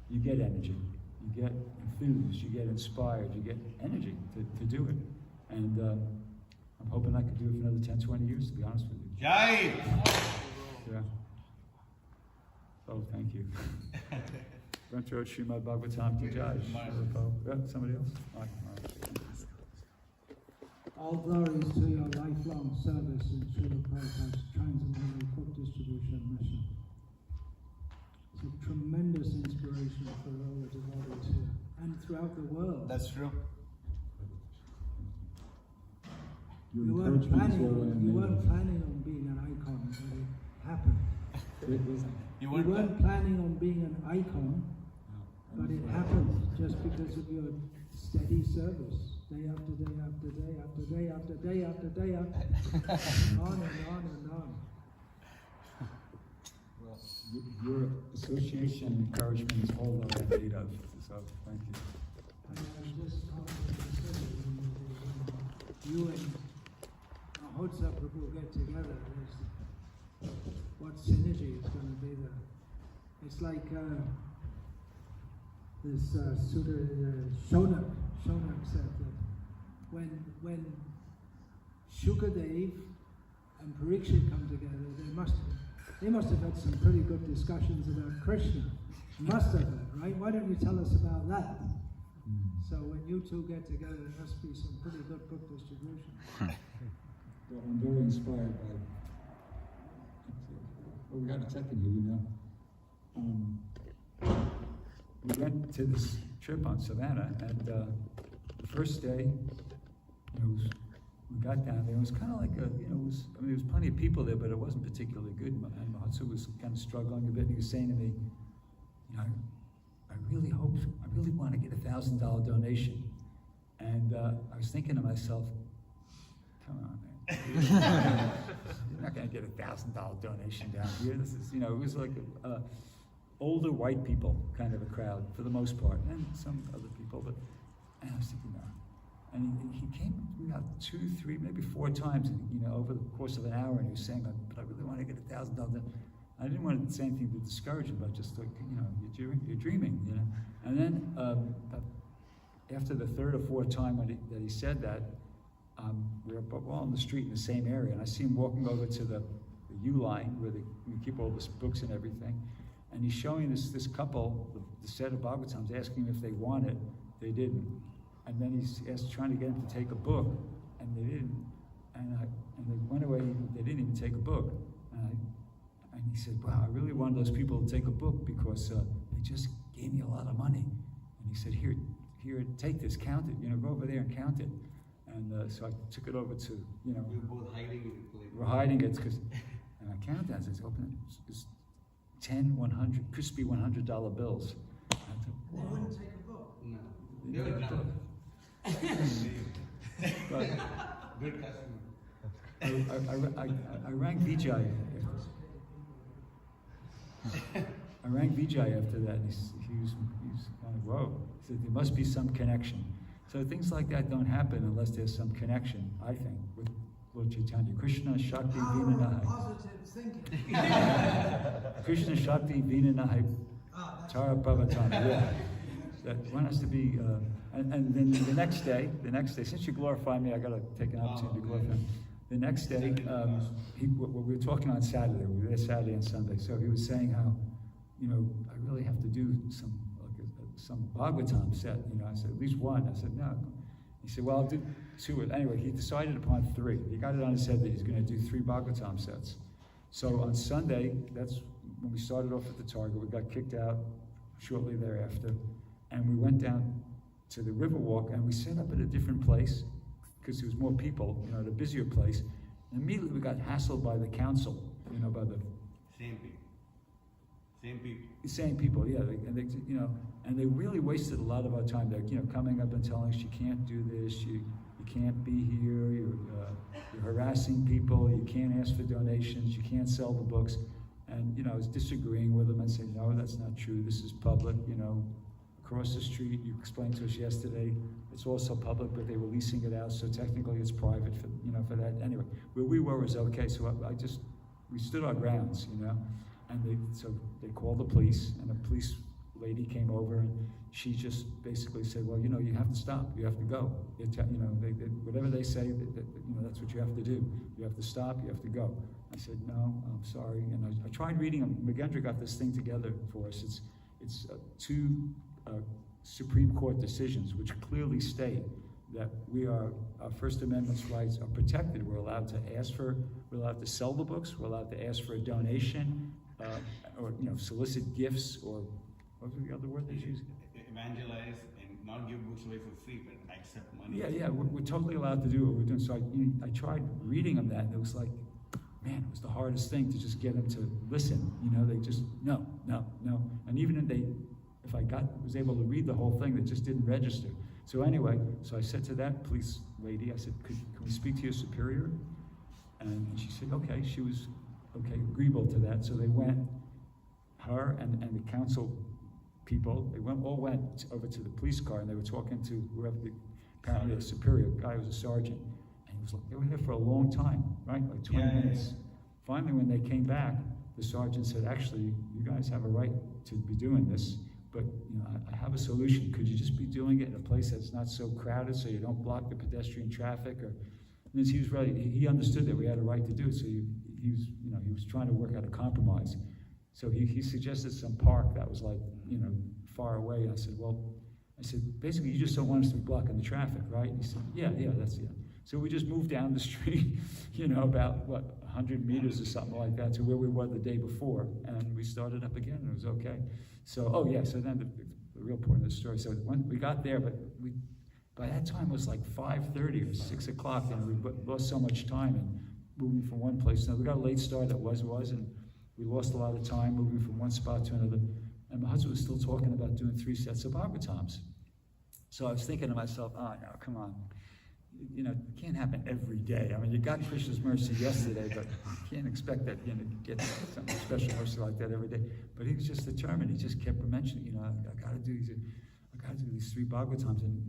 you get energy. You get enthused. You get inspired. You get energy to do it. And I'm hoping I could do it for another 10, 20 years, to be honest with you. Jai! Yeah. Oh, thank you. Granthro Srimad Bhagavatam Ki Jai. Somebody else? All right. All glories to your lifelong service in Srila Prabhupada's transcendental book distribution mission. It's a tremendous inspiration for all the devotees here and throughout the world. That's true. You weren't planning on being an icon, but it happened. You weren't planning on being an icon, but it happened just because of your steady service. Day after day after day after day after day after day after on and on and on. Well, your association and encouragement is all that I need of. So thank you. And I just you and Mahotsa Prabhu get together. What synergy is going to be there? It's like this Sutta Shonak said that when Shukadev and Parikshit come together, they must have had some pretty good discussions about Krishna. Must have had, right? Why don't you tell us about that? So when you two get together, there must be some pretty good book distribution. Well, I'm very inspired by. Well, we got a second here, we went to this trip on Savannah, and the first day, we got down there. It was kind of like there was plenty of people there, but it wasn't particularly good. And Mahatsu was kind of struggling a bit. And he was saying to me, I really want to get a $1,000 donation. And I was thinking to myself, come on, man. You're not going to get a $1,000 donation down here. This is, it was like older white people kind of a crowd for the most part, and some other people, but I was thinking, no. And he came about 2, 3, maybe 4 times, over the course of an hour, and he was saying, but I really want to get $1,000. I didn't want to say anything to discourage him, but I just thought, you're dreaming, And then after the 3rd or 4th time that he said that, we were all on the street in the same area, and I see him walking over to the U-line where we keep all the books and everything, and he's showing this couple the set of Bhagavatams, asking if they want it. They didn't. And then he's trying to get them to take a book, and they didn't. And they went away. They didn't even take a book. And he said, "Wow, I really wanted those people to take a book because they just gave me a lot of money." And he said, "Here, take this, count it. Go over there and count it." And so I took it over to, We were both hiding it. We're hiding it because, and I counted it. It's open. It's 10 100 crispy $100 bills. I thought, They wow. wouldn't take a book. No. They They were wouldn't drunk. But Good customer. I rang Vijay. I rang Vijay after that, and he was kind of, whoa. He said, there must be some connection. So things like that don't happen unless there's some connection, I think, with Lord Chaitanya. Krishna Shakti Power Vina of Nahai. positive thinking. Krishna Shakti Vina Nahai That's Tara Bhavatana. Yeah. That one has to be, and then the next day, since you glorify me, I got to take an opportunity to glorify him. The next day, we were talking on Saturday. We were there Saturday and Sunday. So he was saying how, I really have to do some Bhagavatam set. I said, at least one. I said, no. He said, well, I'll do 2. Anyway, he decided upon 3. He got it on his head that he's going to do 3 Bhagavatam sets. So on Sunday, that's when we started off at the Target. We got kicked out shortly thereafter. And we went down to the Riverwalk, and we set up at a different place because there was more people, at a busier place. And immediately we got hassled by the council, by the Same people. same people, yeah. And they really wasted a lot of our time. They're, coming up and telling us you can't do this, you can't be here, you're harassing people, you can't ask for donations, you can't sell the books. And I was disagreeing with them and saying, no, that's not true. This is public. Across the street, you explained to us yesterday, it's also public, but they were leasing it out, so technically it's private for that. Anyway, where we were was okay, so we stood our grounds, and they called the police, and a police lady came over, and she just basically said, well, you have to stop, you have to go. Whatever they say, that's what you have to do. You have to stop, you have to go. I said, no, I'm sorry, and I tried reading them. Magendra got this thing together for us. It's 2 Supreme Court decisions which clearly state that our First Amendment's rights are protected. We're allowed to sell the books, we're allowed to ask for a donation, or solicit gifts, or what was the other word they used? Evangelize and not give books away for free, but accept money. Yeah, we're totally allowed to do what we're doing. So I tried reading them that, and it was like, man, it was the hardest thing to just get them to listen. They just, no. And even if I was able to read the whole thing, that just didn't register. So anyway, I said to that police lady, I said, can we speak to your superior? And she said, okay. She was, agreeable to that. So they went, her and the council people, they all went over to the police car, and they were talking to whoever, apparently a superior guy was a sergeant. And he was like, they were there for a long time, right? Like 20 minutes. Yeah. Finally, when they came back, the sergeant said, actually, you guys have a right to be doing this, but I have a solution. Could you just be doing it in a place that's not so crowded, so you don't block the pedestrian traffic? And he was ready. He understood that we had a right to do it, so he was trying to work out a compromise. So he suggested some park that was like, far away. And I said, basically, you just don't want us to be blocking the traffic, right? And he said, yeah, that's it. So we just moved down the street, about 100 meters or something like that to where we were the day before, and we started up again, and it was okay. So, so then the real point of the story. So when we got there, but by that time it was like 5:30 or 6 o'clock, and we lost so much time in moving from one place. Now we got a late start that was, and we lost a lot of time moving from one spot to another. And my husband was still talking about doing 3 sets of Bhagavatams. So I was thinking to myself, oh no, come on. It can't happen every day. I mean, you got Krishna's mercy yesterday, but you can't expect that, get something special mercy like that every day. But he was just determined. He just kept mentioning, I got to do these 3 Bhagavatams. And,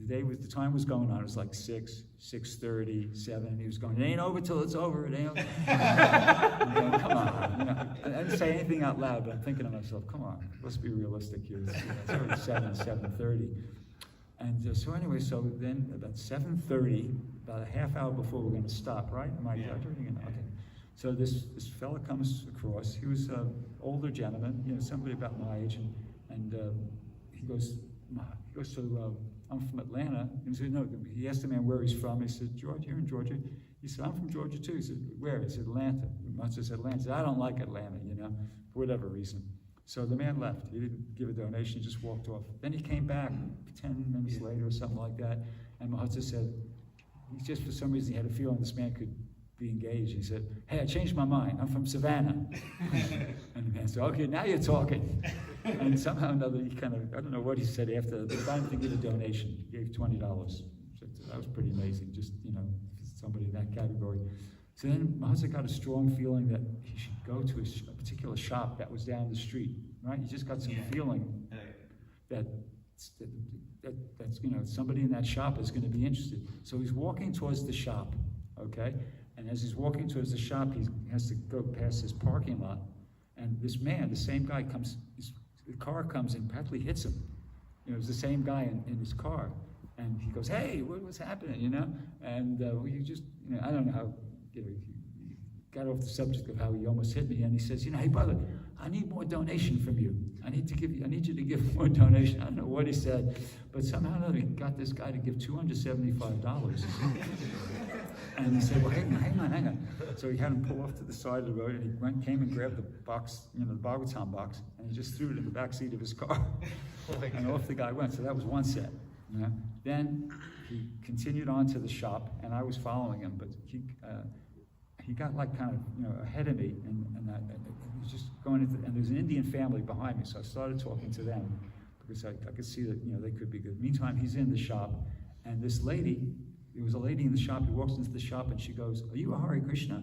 the time was going on. It was like 6:30, 7. He was going, it ain't over till it's over. It ain't over. I'm going, come on. You know, I didn't say anything out loud, but I'm thinking to myself, come on, let's be realistic here. It's already 7:30. And so anyway, so then about 7:30, about a half hour before we're going to stop, right? Am I exaggerating? Okay. So this fella comes across. He was an older gentleman, you know, somebody about my age, and he goes to, I'm from Atlanta. And he said, no, he asked the man where he's from. He said, Georgia, you're in Georgia. He said, I'm from Georgia too. He said, where? He said, Atlanta. He said, Atlanta. He said, I don't like Atlanta, you know, for whatever reason. So the man left. He didn't give a donation. He just walked off. Then he came back 10 minutes later or something like that. And Mahotsa said, he just for some reason he had a feeling this man could be engaged. He said, hey, I changed my mind. I'm from Savannah. And the man said, okay, now you're talking. And somehow or another, he kind of, I don't know what he said after, but finally gave a donation. He gave $20. So that was pretty amazing, just, you know, somebody in that category. So then Mahotsa got a strong feeling that he should go to a particular shop that was down the street, right? He just got some feeling that's, you know, somebody in that shop is going to be interested. So he's walking towards the shop, okay? And as he's walking towards the shop, he has to go past this parking lot. And this man, the same guy comes, the car comes and practically hits him. You know, it was the same guy in his car. And he goes, hey, what's happening, you know? And well, you just, you know, I don't know how, you know, he got off the subject of how he almost hit me. And he says, you know, hey, brother, I need more donation from you. I need you to give more donation. I don't know what he said, but somehow or another he got this guy to give $275. And he said, well, hang on. So he had him pull off to the side of the road, and he came and grabbed the box, you know, the Bhagavatam box, and he just threw it in the back seat of his car. And off the guy went. So that was one set. You know? Then he continued on to the shop, and I was following him, but he got like kind of, you know, ahead of me, and he was just going into, and there's an Indian family behind me, so I started talking to them because I could see that, you know, they could be good. Meantime, he's in the shop, and this lady, there was a lady in the shop. He walks into the shop, and she goes, are you a Hare Krishna?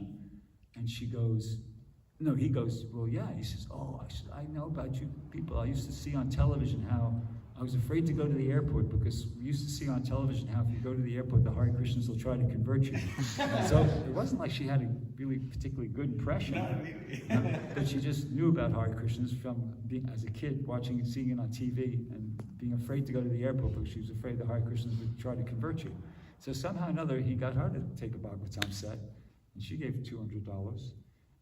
And she goes, no, he goes, well, yeah. He says, oh, I know about you people. I used to see on television how I was afraid to go to the airport because we used to see on television how if you go to the airport, the Hare Krishnas will try to convert you. And so it wasn't like she had a really particularly good impression, but she just knew about Hare Krishnas from being, as a kid, seeing it on TV and being afraid to go to the airport because she was afraid the Hare Krishnas would try to convert you. So somehow or another, he got her to take a Bhagavatam set, and she gave $200.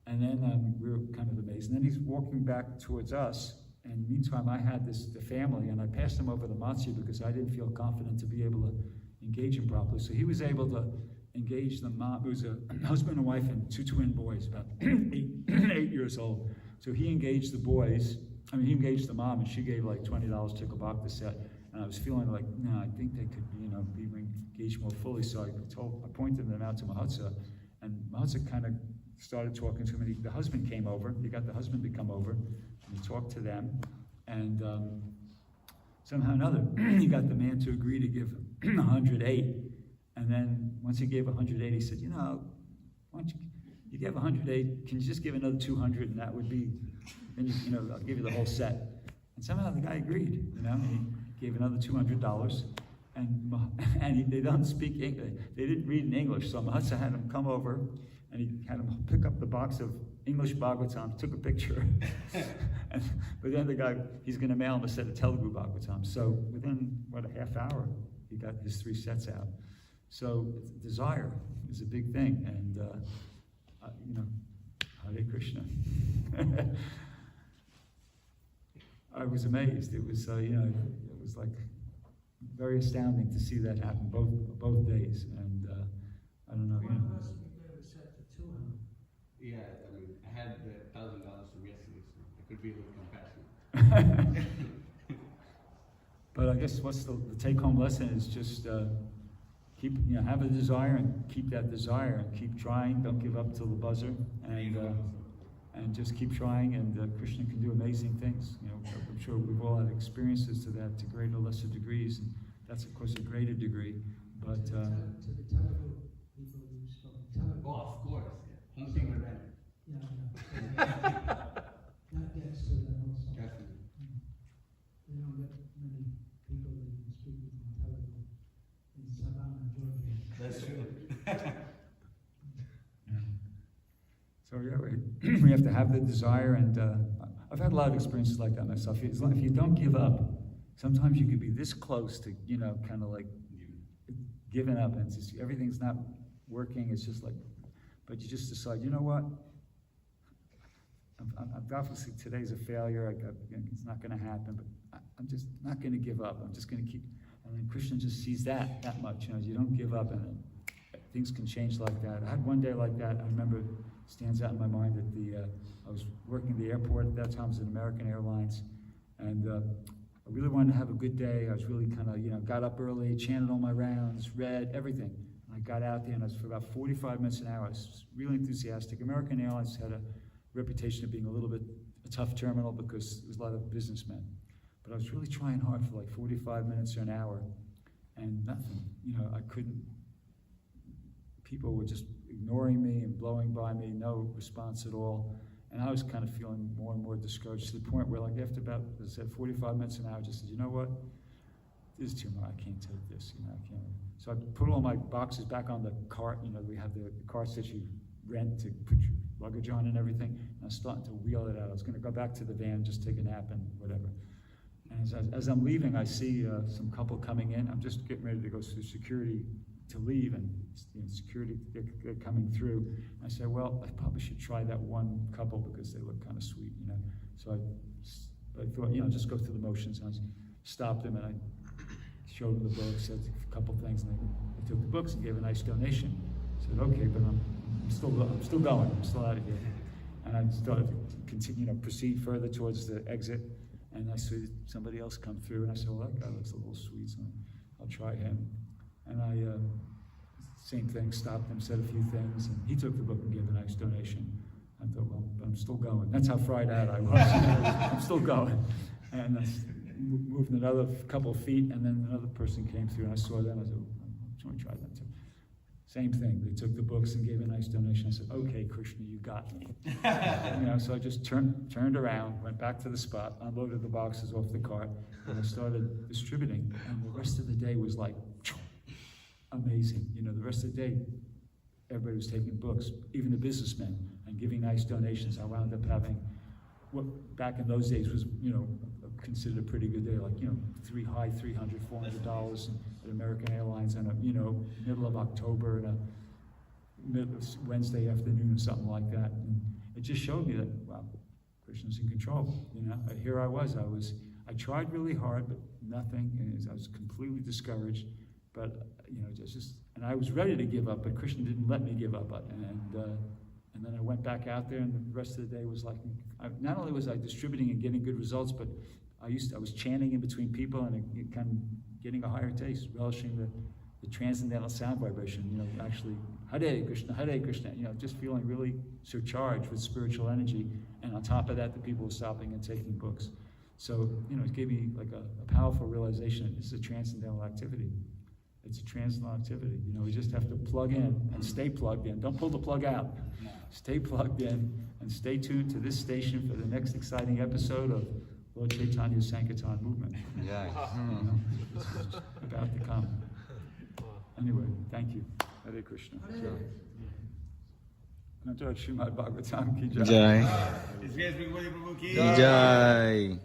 And then we were kind of amazed. And then he's walking back towards us. And meantime, I had the family, and I passed him over to Matsya because I didn't feel confident to be able to engage him properly. So he was able to engage the mom, who was a husband and wife and two twin boys, about 8 years old. So he engaged the boys. I mean, he engaged the mom, and she gave like $20, took a bhakti set. And I was feeling like, no, I think they could, you know, be engaged more fully. So I pointed them out to Mahotsa, and Mahotsa kind of started talking to him. And the husband came over. He got the husband to come over. And he talked to them, and somehow or another, he got the man to agree to give 108. And then once he gave 108, he said, you know, why don't you gave 108, can you just give another 200, and that would be, then you know, I'll give you the whole set. And somehow the guy agreed, you know, and he gave another $200, and they don't speak English, they didn't read in English, so Mahotsa had him come over, and he had him pick up the box of English Bhagavatam, took a picture, but then the guy, he's going to mail him a set of Telugu Bhagavatam. So within, a half hour, he got his 3 sets out. So desire is a big thing, and, you know, Hare Krishna. I was amazed. It was, you know, it was like very astounding to see that happen both days, and I don't know, you know. Yeah, I mean, I had the $1,000 from yesterday, so I could be a little compassionate. But I guess what's the take-home lesson is just keep, you know, have a desire and keep that desire and keep trying. Don't give up till the buzzer, and just keep trying. And Krishna can do amazing things. You know, I'm sure we've all had experiences to that, to greater or lesser degrees, and that's of course a greater degree. But to the Telugu people who spoke Telugu. Oh, of course. Hunting with them. Yeah. That gets to them also. Definitely. They don't get many people that can speak with them Telugu. have to have the desire, and I've had a lot of experiences like that myself. If you don't give up, sometimes you could be this close to, kind of like giving up, and it's just, everything's not working. It's just like, but you just decide, you know what? I'm obviously today's a failure. It's not going to happen, but I'm just not going to give up. I'm just going to keep. And then Krishna just sees that much. You don't give up, and then things can change like that. I had one day like that. I remember, stands out in my mind that I was working at the airport at that time. I was in American Airlines, and I really wanted to have a good day. I was really kind of, got up early, chanted all my rounds, read everything. And I got out there, and I was for about 45 minutes an hour. I was really enthusiastic. American Airlines had a reputation of being a little bit a tough terminal because there was a lot of businessmen. But I was really trying hard for like 45 minutes or an hour, and nothing. I couldn't. People were just ignoring me and blowing by me, no response at all. And I was kind of feeling more and more discouraged to the point where, like, after about, as I said, 45 minutes an hour, I just said, you know what? This is too much. I can't take this. I can't. So I put all my boxes back on the cart. We have the carts that you rent to put your luggage on and everything. And I was starting to wheel it out. I was going to go back to the van, just take a nap and whatever. And as I'm leaving, I see some couple coming in. I'm just getting ready to go through security to leave, and security they're coming through. I said, well, I probably should try that one couple because they look kind of sweet, So I thought, just go through the motions. And I stopped them, and I showed them the books, said a couple things, and they took the books and gave a nice donation. I said, okay, but I'm still going. I'm still out of here. And I started to continue, proceed further towards the exit. And I saw somebody else come through, and I said, well, that guy looks a little sweet, so I'll try him. And I, same thing, stopped him, said a few things, and he took the book and gave a nice donation. I thought, well, but I'm still going. That's how fried out I was. I'm still going. And I moved another couple of feet, and then another person came through, and I saw them. I said, I'm going to try them too. Same thing. They took the books and gave a nice donation. I said, okay, Krishna, you got me. So I just turned around, went back to the spot, unloaded the boxes off the cart, and I started distributing. And the rest of the day was like, amazing. The rest of the day, everybody was taking books, even the businessmen, and giving nice donations. I wound up having what back in those days was, considered a pretty good day, like, $300, $400 at American Airlines on a, middle of October and a Wednesday afternoon or something like that. And it just showed me that, wow, Krishna's in control. Here I was. I tried really hard, but nothing. And I was completely discouraged. But and I was ready to give up, but Krishna didn't let me give up. And then I went back out there, and the rest of the day was like, not only was I distributing and getting good results, but I was chanting in between people and kind of getting a higher taste, relishing the transcendental sound vibration. Actually, Hare Krishna. Just feeling really surcharged with spiritual energy. And on top of that, the people were stopping and taking books. So it gave me like a powerful realization that this is a transcendental activity. It's a transcendental activity. We just have to plug in and stay plugged in. Don't pull the plug out. Stay plugged in and stay tuned to this station for the next exciting episode of Lord Chaitanya's Sankirtan movement. Yeah. It's about to come. Anyway, thank you. Hare Krishna. Srimad Bhagavatam ki jai. Jai. Jai.